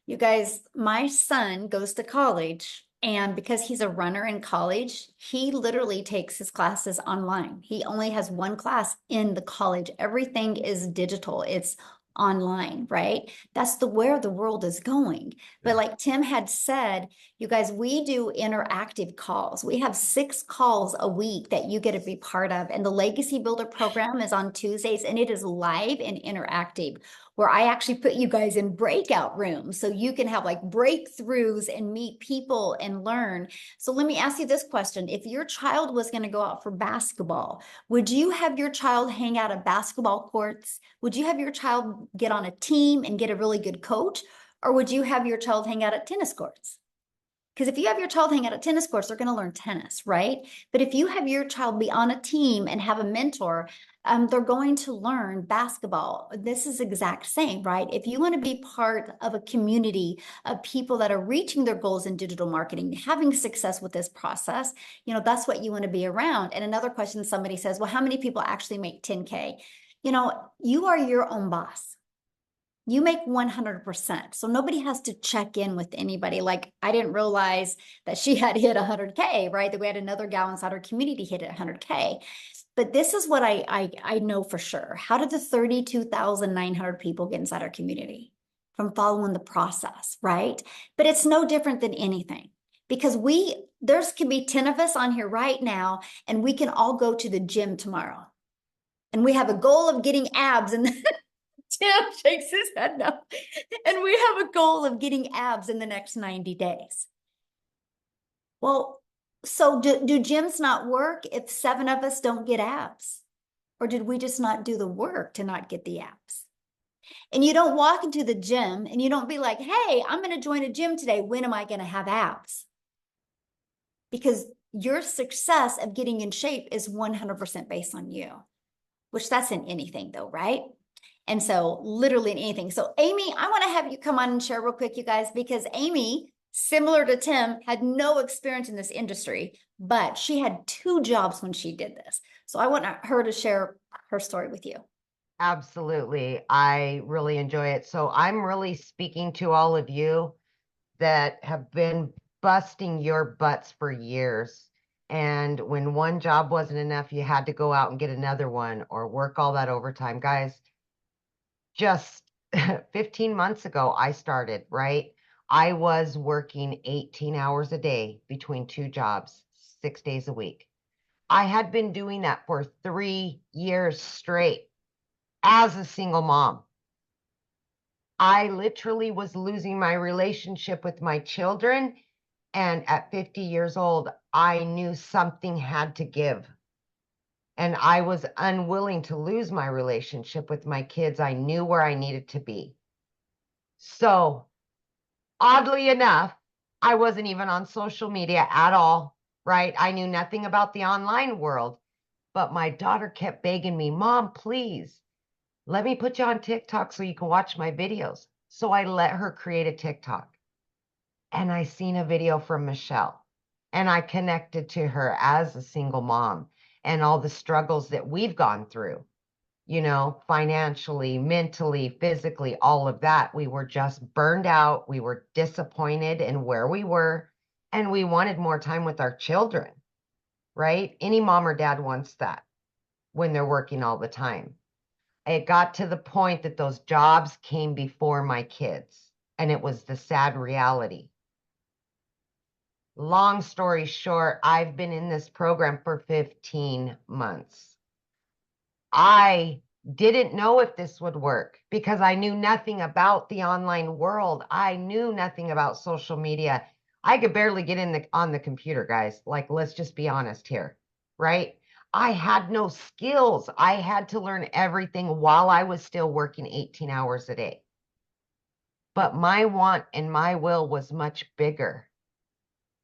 You guys, my son goes to college, and because he's a runner in college, he literally takes his classes online. He only has one class in the college. Everything is digital. It's online, right? That's where the world is going. But like Tim had said, you guys, we do interactive calls. We have 6 calls a week that you get to be part of. And the Legacy Builder program is on Tuesdays, and it is live and interactive, where I actually put you guys in breakout rooms so you can have like breakthroughs and meet people and learn. So let me ask you this question. If your child was going to go out for basketball, would you have your child hang out at basketball courts? Would you have your child get on a team and get a really good coach? Or would you have your child hang out at tennis courts? Because if you have your child hang out at tennis courts, they're going to learn tennis, right? But if you have your child be on a team and have a mentor, they're going to learn basketball. This is exact same, right? If you want to be part of a community of people that are reaching their goals in digital marketing, having success with this process, that's what you want to be around. And another question somebody says, well, how many people actually make 10K? You are your own boss. You make 100%. So nobody has to check in with anybody. Like, I didn't realize that she had hit 100K, right? That we had another gal inside our community hit at 100K. But this is what I know for sure. How did the 32,900 people get inside our community? From following the process, right? But it's no different than anything, because there's can be 10 of us on here right now, and we can all go to the gym tomorrow. And we have a goal of getting abs, and Tim shakes his head no. And we have a goal of getting abs in the next 90 days. Well, so do gyms not work if 7 of us don't get abs? Or did we just not do the work to not get the abs? And you don't walk into the gym and you don't be like, hey, I'm going to join a gym today. When am I going to have abs? Because your success of getting in shape is 100% based on you, which that's in anything though, right? And so literally in anything. So Amy, I want to have you come on and share real quick, you guys, because Amy, similar to Tim, had no experience in this industry, but she had 2 jobs when she did this. So I want her to share her story with you. Absolutely. I really enjoy it. So I'm really speaking to all of you that have been busting your butts for years. And when one job wasn't enough, you had to go out and get another one or work all that overtime. Guys, just 15 months ago, I started, right? I was working 18 hours a day between 2 jobs, 6 days a week. I had been doing that for 3 years straight as a single mom. I literally was losing my relationship with my children. And at 50 years old, I knew something had to give. And I was unwilling to lose my relationship with my kids. I knew where I needed to be. So, oddly enough, I wasn't even on social media at all, right? I knew nothing about the online world, but my daughter kept begging me, Mom, please, let me put you on TikTok so you can watch my videos. So I let her create a TikTok. And I seen a video from Michelle, and I connected to her as a single mom and all the struggles that we've gone through, financially, mentally, physically, all of that. We were just burned out. We were disappointed in where we were, and we wanted more time with our children, right? Any mom or dad wants that when they're working all the time. It got to the point that those jobs came before my kids, and it was the sad reality. Long story short, I've been in this program for 15 months. I didn't know if this would work because I knew nothing about the online world. I knew nothing about social media. I could barely get on the computer, guys. Like, let's just be honest here, right? I had no skills. I had to learn everything while I was still working 18 hours a day. But my want and my will was much bigger.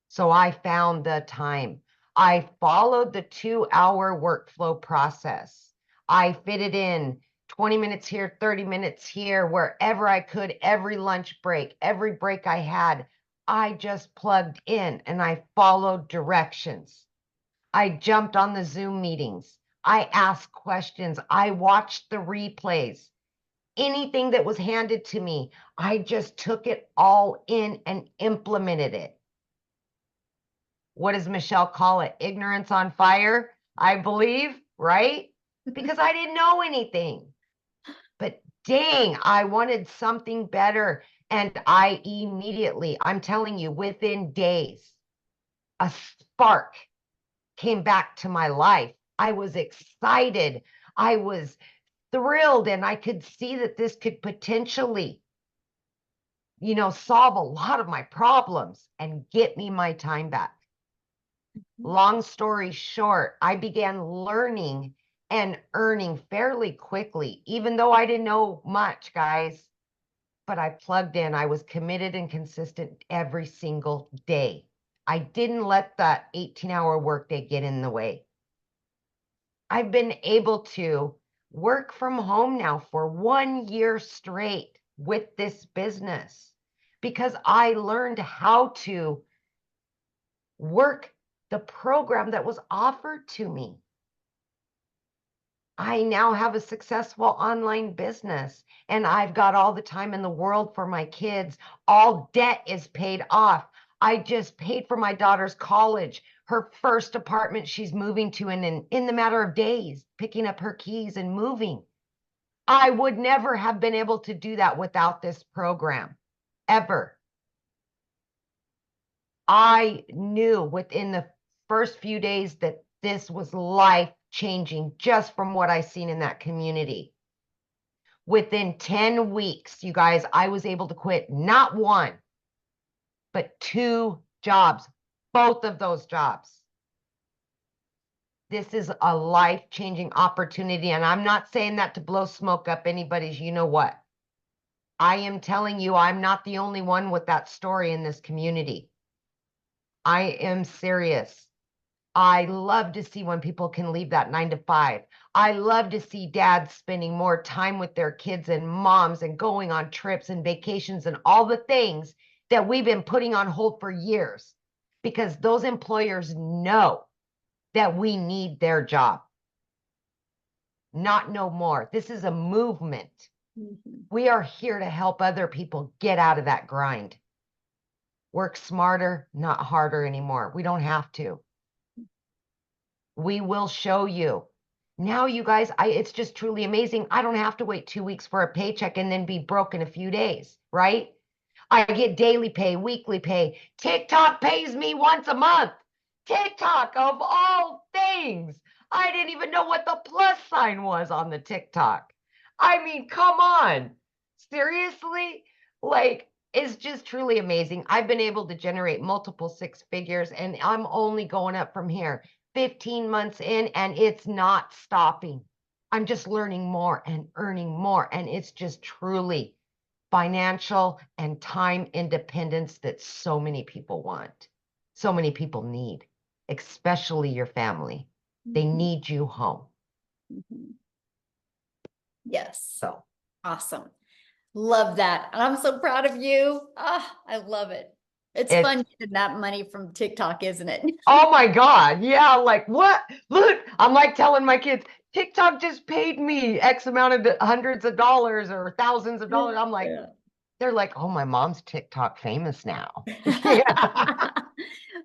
So I found the time. I followed the 2-hour workflow process. I fitted in 20 minutes here, 30 minutes here, wherever I could, every lunch break, every break I had. I just plugged in and I followed directions. I jumped on the Zoom meetings. I asked questions. I watched the replays. Anything that was handed to me, I just took it all in and implemented it. What does Michelle call it? Ignorance on fire, I believe, right? Because I didn't know anything. But dang, I wanted something better. And I immediately, I'm telling you, within days, a spark came back to my life. I was excited. I was thrilled. And I could see that this could potentially, solve a lot of my problems and get me my time back. Long story short, I began learning and earning fairly quickly, even though I didn't know much, guys. but I plugged in. I was committed and consistent every single day. I didn't let that 18-hour workday get in the way. I've been able to work from home now for 1 year straight with this business because I learned how to work the program that was offered to me. I now have a successful online business and I've got all the time in the world for my kids. All debt is paid off. I just paid for my daughter's college, her first apartment she's moving to in the matter of days, picking up her keys and moving. I would never have been able to do that without this program, ever. I knew within the first few days that this was life changing just from what I seen in that community. Within 10 weeks, you guys, I was able to quit not one, but 2 jobs, both of those jobs. This is a life-changing opportunity, and I'm not saying that to blow smoke up anybody's, you know what. I am telling you, I'm not the only one with that story in this community. I am serious. I love to see when people can leave that 9 to 5. I love to see dads spending more time with their kids and moms and going on trips and vacations and all the things that we've been putting on hold for years because those employers know that we need their job. Not no more. This is a movement. We are here to help other people get out of that grind. Work smarter, not harder anymore. We don't have to. We will show you. Now, you guys, it's just truly amazing. I don't have to wait 2 weeks for a paycheck and then be broke in a few days, right? I get daily pay, weekly pay. TikTok pays me once a month. TikTok, of all things. I didn't even know what the plus sign was on the TikTok. I mean, come on. Seriously? Like, it's just truly amazing. I've been able to generate multiple 6 figures, and I'm only going up from here. 15 months in, and it's not stopping. I'm just learning more and earning more, and it's just truly financial and time independence that so many people want, so many people need, especially your family. They need you home. Yes. So awesome. Love that. And I'm so proud of you. Ah, I love it. It's fun getting that money from TikTok, isn't it? Oh my God. Yeah. Like what? Look, I'm like telling my kids, TikTok just paid me X amount of hundreds of dollars or thousands of dollars. I'm like, they're like, oh, my mom's TikTok famous now.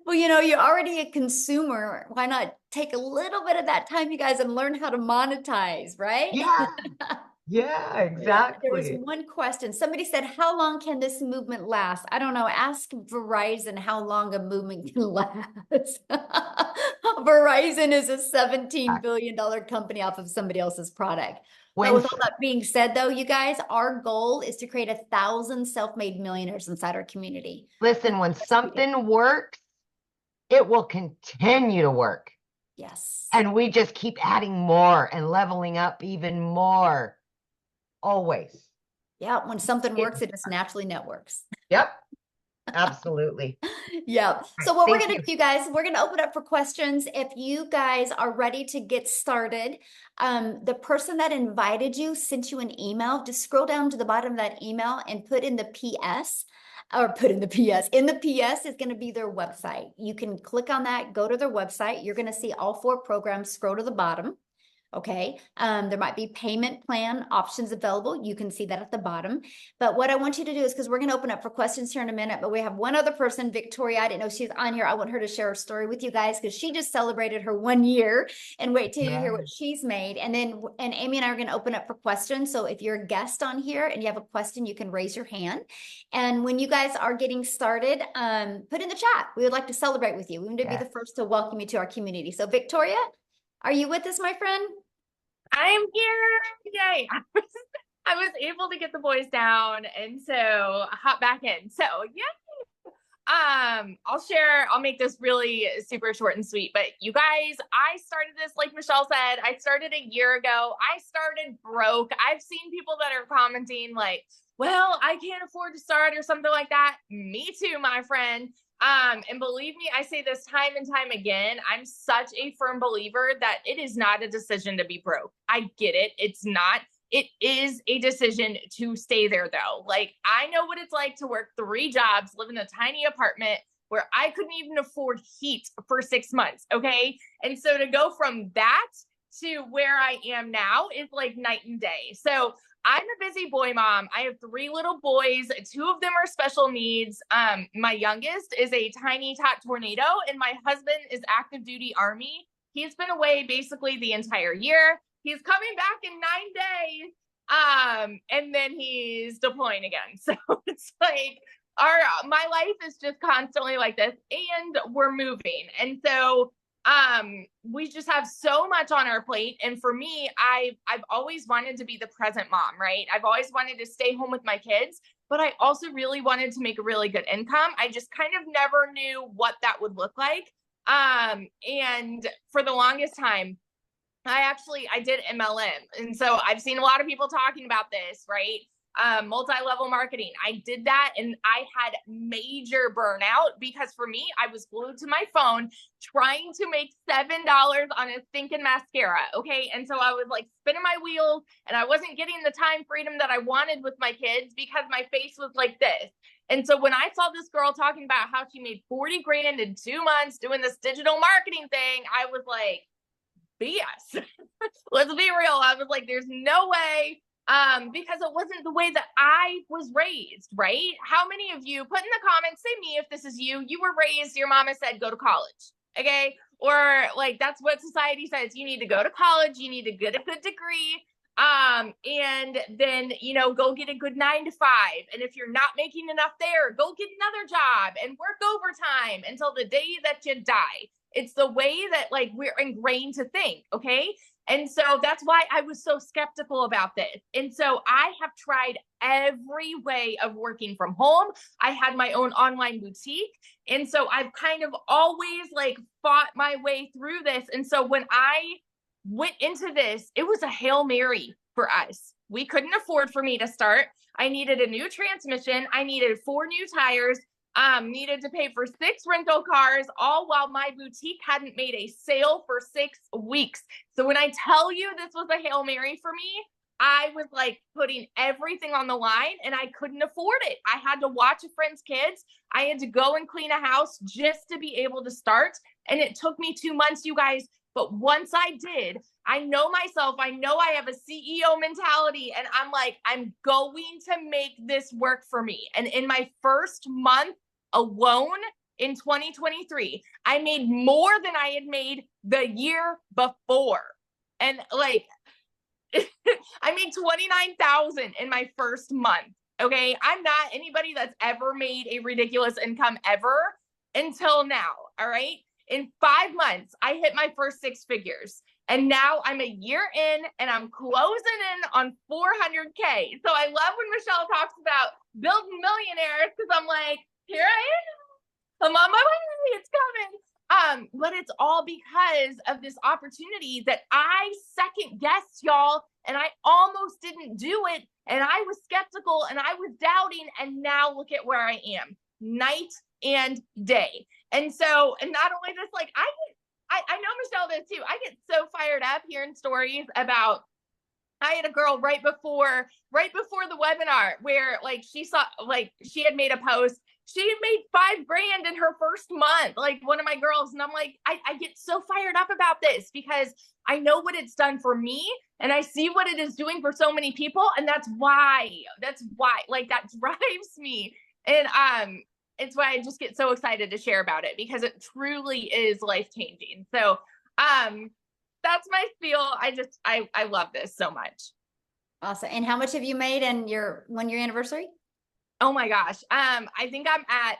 Well, you're already a consumer. Why not take a little bit of that time, you guys, and learn how to monetize, right? Yeah. Yeah, exactly. There was one question. Somebody said, how long can this movement last? I don't know. Ask Verizon how long a movement can last. Verizon is a $17 billion company off of somebody else's product. But with all that being said, though, you guys, our goal is to create 1,000 self-made millionaires inside our community. Listen, when something works, it will continue to work. Yes. And we just keep adding more and leveling up even more. Always. Yeah, when something works, it just naturally networks. Yep. Absolutely. Yeah. So what we're going to do, guys, we're going to open up for questions. If you guys are ready to get started, the person that invited you sent you an email. Just scroll down to the bottom of that email and put in the PS. Or put in the PS. In the PS is going to be their website. You can click on that, go to their website. You're going to see all 4 programs. Scroll to the bottom. Okay. There might be payment plan options available. You can see that at the bottom. But what I want you to do is, because we're going to open up for questions here in a minute, but we have one other person, Victoria. I didn't know she's on here. I want her to share her story with you guys because she just celebrated her 1 year, and wait till you hear what she's made. And then, and Amy and I are going to open up for questions. So if you're a guest on here and you have a question, you can raise your hand. And when you guys are getting started, put in the chat. We would like to celebrate with you. We want to be the first to welcome you to our community. So Victoria, are you with us, my friend? I am here. Yay. I was able to get the boys down and so hop back in. So yeah. I'll make this really super short and sweet, but you guys, I started this, like Michelle said, I started a year ago. I started broke. I've seen people that are commenting like, well, I can't afford to start or something like that. Me too, my friend. And believe me, I say this time and time again, I'm such a firm believer that it is not a decision to be broke. I get it. It's not. It is a decision to stay there though. Like, I know what it's like to work 3 jobs, live in a tiny apartment where I couldn't even afford heat for 6 months. Okay. And so to go from that to where I am now is like night and day. So I'm a busy boy mom. I have 3 little boys. 2 of them are special needs. My youngest is a tiny tot tornado, and my husband is active duty Army. He's been away basically the entire year. He's coming back in 9 days. And then he's deploying again. So it's like my life is just constantly like this, and we're moving. And so we just have so much on our plate. And for me, I've always wanted to be the present mom, right? I've always wanted to stay home with my kids, but I also really wanted to make a really good income. I just kind of never knew what that would look like. And for the longest time, I did MLM. And so I've seen a lot of people talking about this, right? Multi-level marketing. I did that and I had major burnout because for me, I was glued to my phone trying to make $7 on a stinking mascara. Okay. And so I was like spinning my wheels and I wasn't getting the time freedom that I wanted with my kids because my face was like this. And so when I saw this girl talking about how she made 40 grand in 2 months doing this digital marketing thing, I was like, BS. Let's be real. I was like, there's no way. Because it wasn't the way that I was raised, right? How many of you put in the comments, say me if this is you were raised, your mama said, go to college. Okay. Or like, that's what society says. You need to go to college. You need to get a good degree. And then, go get a good 9 to 5. And if you're not making enough there, go get another job and work overtime until the day that you die. It's the way that like we're ingrained to think. Okay. And so that's why I was so skeptical about this. And so I have tried every way of working from home. I had my own online boutique. And so I've kind of always like fought my way through this. And so when I went into this, it was a Hail Mary for us. We couldn't afford for me to start. I needed a new transmission. I needed 4 new tires. Needed to pay for 6 rental cars, all while my boutique hadn't made a sale for 6 weeks. So when I tell you this was a Hail Mary for me, I was like putting everything on the line and I couldn't afford it. I had to watch a friend's kids. I had to go and clean a house just to be able to start. And it took me 2 months, you guys. But once I did, I know myself. I know I have a CEO mentality and I'm like, I'm going to make this work for me. And in my first month alone in 2023, I made more than I had made the year before. And like, I made $29,000 in my first month. Okay. I'm not anybody that's ever made a ridiculous income ever until now. All right. In 5 months, I hit my first 6 figures. And now I'm a year in and I'm closing in on 400K. So I love when Michelle talks about building millionaires because I'm like, here I am. I'm on my way. It's coming. But it's all because of this opportunity that I second guessed, y'all. And I almost didn't do it. And I was skeptical and I was doubting. And now look at where I am, night and day. And so, and not only this, like I know Michelle does too. I get so fired up hearing stories about, I had a girl right before the webinar where like she saw, like she had made a post. She had made $5 grand in her first month, like one of my girls. And I'm like, I get so fired up about this because I know what it's done for me and I see what it is doing for so many people. And that's why like that drives me. And, it's why I just get so excited to share about it because it truly is life-changing. So, that's my spiel. I love this so much. Awesome. And how much have you made in your 1-year anniversary? Oh my gosh. I think I'm at,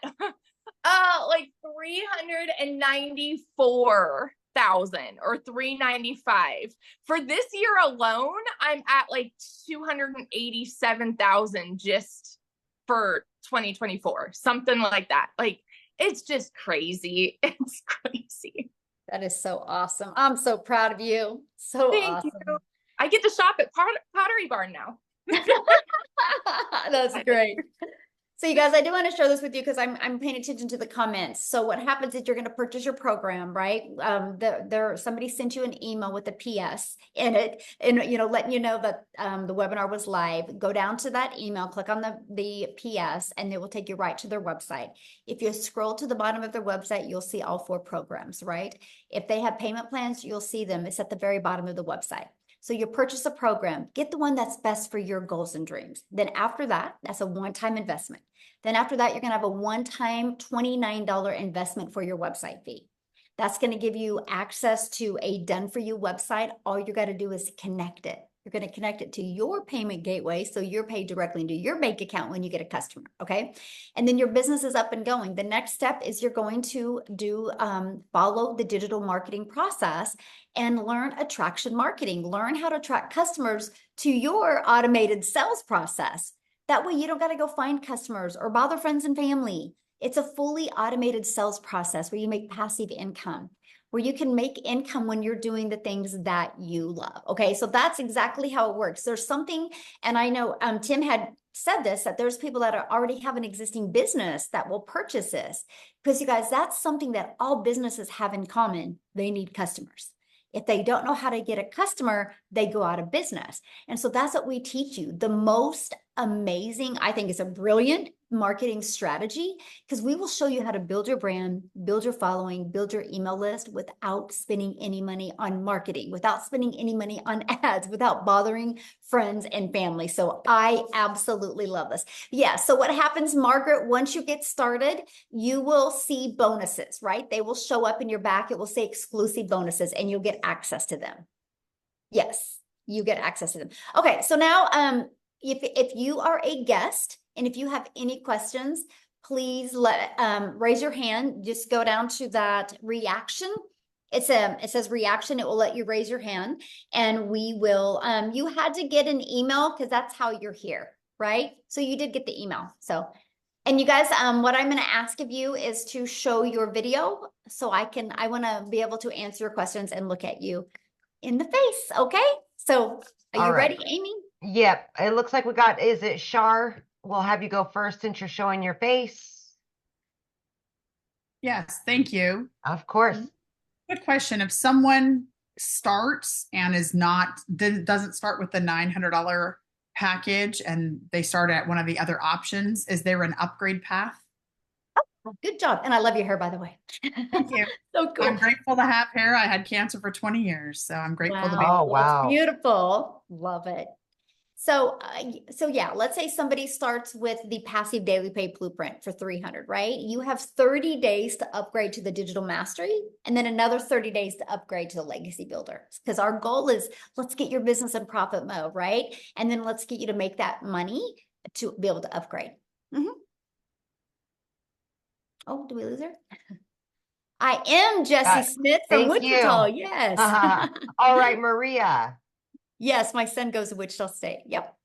like 394,000 or 395 for this year alone. I'm at like 287,000 just for 2024, something like that. Like it's just crazy. It's crazy. That is so awesome. I'm so proud of you. So Thank awesome. you. I get to shop at Pottery Barn now. That's great. So you guys, I do want to share this with you because I'm paying attention to the comments. So what happens is you're going to purchase your program, right? Somebody sent you an email with a PS in it, and letting you know that the webinar was live. Go down to that email, click on the PS, and it will take you right to their website. If you scroll to the bottom of their website, you'll see all 4 programs, right? If they have payment plans, you'll see them. It's at the very bottom of the website. So you purchase a program, get the one that's best for your goals and dreams. Then after that, that's a one-time investment. Then after that, you're going to have a one-time $29 investment for your website fee. That's going to give you access to a done-for-you website. All you got to do is connect it. You're going to connect it to your payment gateway, so you're paid directly into your bank account when you get a customer, okay? And then your business is up and going. The next step is you're going to follow the digital marketing process and learn attraction marketing. Learn how to attract customers to your automated sales process. That way you don't got to go find customers or bother friends and family. It's a fully automated sales process where you make passive income, where you can make income when you're doing the things that you love. Okay, so that's exactly how it works. There's something, and I know Tim had said this, that there's people that already have an existing business that will purchase this. Because you guys, that's something that all businesses have in common. They need customers. If they don't know how to get a customer, they go out of business. And so that's what we teach you. The most amazing, I think, is a brilliant marketing strategy, because we will show you how to build your brand, build your following, build your email list without spending any money on marketing, without spending any money on ads, without bothering friends and family. So I absolutely love this. Yeah. So what happens, Margaret, once you get started, you will see bonuses, right? They will show up in your back. It will say exclusive bonuses, and you'll get access to them. Yes, you get access to them. Okay. So now, if you are a guest, and if you have any questions, please raise your hand. Just go down to that reaction. It says reaction. It will let you raise your hand, and we will. You had to get an email because that's how you're here, right? So you did get the email. So, and you guys, what I'm going to ask of you is to show your video so I want to be able to answer your questions and look at you in the face. Okay. So are you ready, Amy? Yep. It looks like is it Shar? We'll have you go first since you're showing your face. Yes, thank you. Of course. Good question. If someone starts and doesn't start with the $900 package and they start at one of the other options, is there an upgrade path? Oh, good job. And I love your hair, by the way. Thank you. So cool. I'm grateful to have hair. I had cancer for 20 years, so I'm grateful to be. Oh, wow. That's beautiful. Love it. So yeah, let's say somebody starts with the passive daily pay blueprint for 300, right? You have 30 days to upgrade to the digital mastery, and then another 30 days to upgrade to the legacy builder. Because our goal is, let's get your business in profit mode, right? And then let's get you to make that money to be able to upgrade. Oh, do we lose her? I am Jessie Smith from Wichita. Yes. All right, Maria. Yes, my son goes to Wichita State. Yep.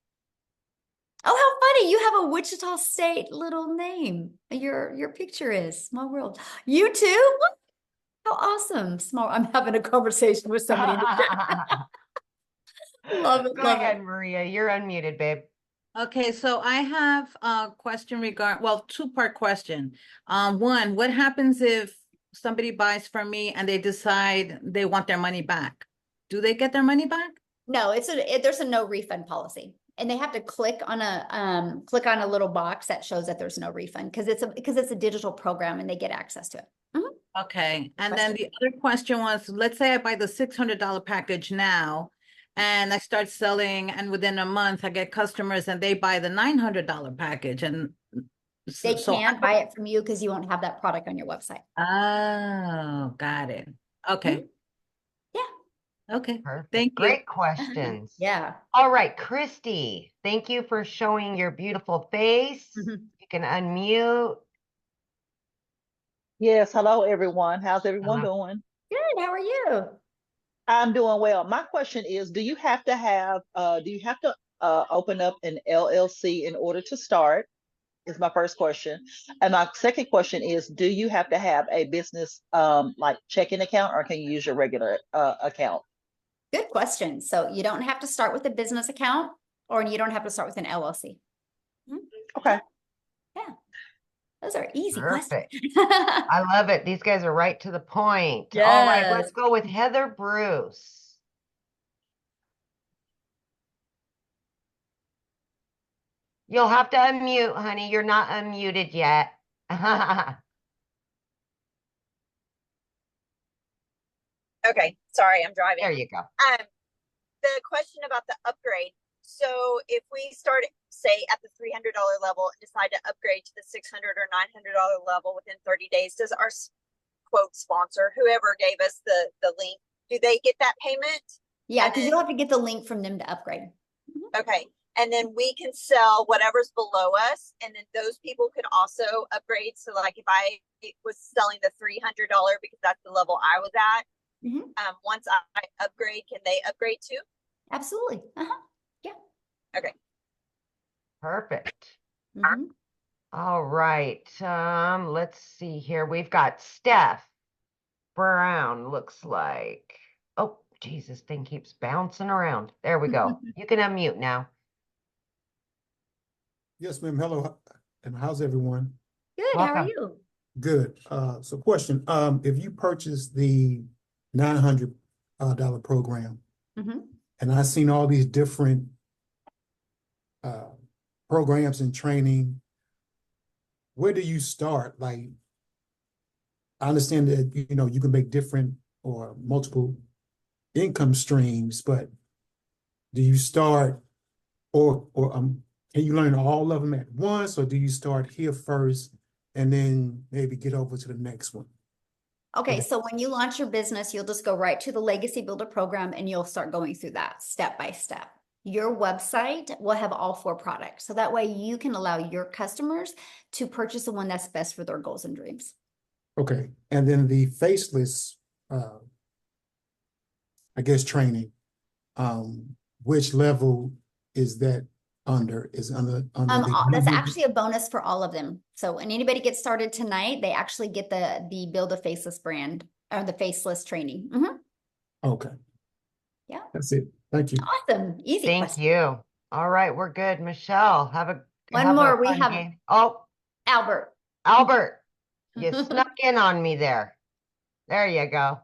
Oh, how funny. You have a Wichita State little name. Your picture is Small World. You too? How awesome. I'm having a conversation with somebody. Love it. Go ahead, Maria. You're unmuted, babe. Okay, so I have a question two-part question. One, what happens if somebody buys from me and they decide they want their money back? Do they get their money back? No, there's a no refund policy, and they have to click on a little box that shows that there's no refund because it's a digital program and they get access to it. Okay, and then the other question was, let's say I buy the $600 package now, and I start selling, and within a month I get customers and they buy the $900 package, and they can't buy it from you because you won't have that product on your website. Oh, got it. Okay. Okay. Perfect. Thank you. Great questions. Yeah. All right, Christy, thank you for showing your beautiful face. You can unmute. Yes. Hello, everyone. How's everyone doing? Good. How are you? I'm doing well. My question is, do you have to open up an LLC in order to start? is my first question. And my second question is, do you have to have a business like checking account, or can you use your regular account? Good question. So you don't have to start with a business account, or you don't have to start with an LLC. Okay. Yeah. Those are easy Perfect. questions. I love it. These guys are right to the point. All right, Yes. let's go with Heather Bruce. You'll have to unmute, honey. You're not unmuted yet. Okay, sorry, I'm driving. There you go. The question about the upgrade. So if we start, say, at the $300 level and decide to upgrade to the $600 or $900 level within 30 days, does our quote sponsor, whoever gave us the link, do they get that payment? Yeah, because you'll have to get the link from them to upgrade. Okay. And then we can sell whatever's below us. And then those people could also upgrade. So like if I was selling the $300 because that's the level I was at, once I upgrade, can they upgrade too? Absolutely. Yeah. Okay. Perfect. All right. Let's see here. We've got Steph Brown, looks like. Oh, Jesus, thing keeps bouncing around. There we go. You can unmute now. Yes, ma'am. Hello. And how's everyone? Good. Welcome. How are you? Good. So question, if you purchase the $900 program, and I've seen all these different programs and training, where do you start? Like, I understand that, you can make different or multiple income streams, but do you start or can you learn all of them at once, or do you start here first and then maybe get over to the next one? Okay, so when you launch your business, you'll just go right to the Legacy Builder program and you'll start going through that step by step. Your website will have all 4 products. So that way you can allow your customers to purchase the one that's best for their goals and dreams. Okay. And then the faceless, I guess, training, which level is that under? Is under that's actually a bonus for all of them. So when anybody gets started tonight, they actually get the Build a Faceless brand or the faceless training. Okay. Yeah. That's it. Thank you. Awesome. Easy. Thank you. All right, we're good. Michelle, One more. We fun have game. Oh, Albert. Albert, you snuck in on me there. There you go.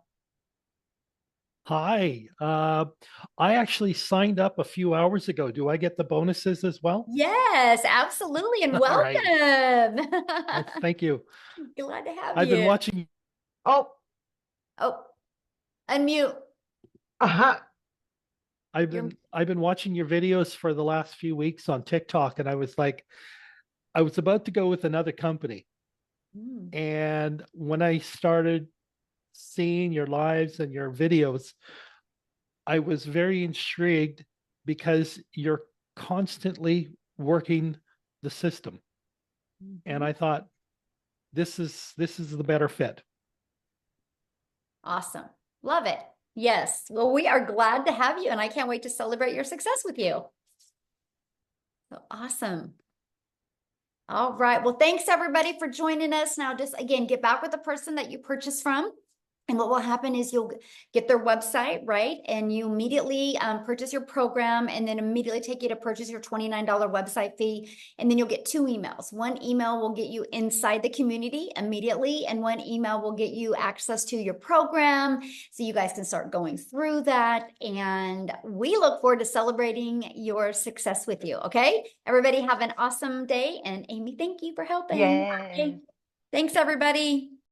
Hi. I actually signed up a few hours ago. Do I get the bonuses as well? Yes, absolutely. And All welcome. right. Oh, thank you. Glad to have I've you. been watching. Oh, unmute. I've been watching your videos for the last few weeks on TikTok, and I was about to go with another company. And when I started seeing your lives and your videos, I was very intrigued because you're constantly working the system. And I thought this is the better fit. Awesome. Love it. Yes. Well, we are glad to have you, and I can't wait to celebrate your success with you. So awesome. All right. Well, thanks everybody for joining us. Now, just again, get back with the person that you purchased from. And what will happen is you'll get their website, right? And you immediately purchase your program, and then immediately take you to purchase your $29 website fee. And then you'll get 2 emails. One email will get you inside the community immediately, and one email will get you access to your program so you guys can start going through that. And we look forward to celebrating your success with you, okay? Everybody have an awesome day. And Amy, thank you for helping. Yay. Thanks, everybody.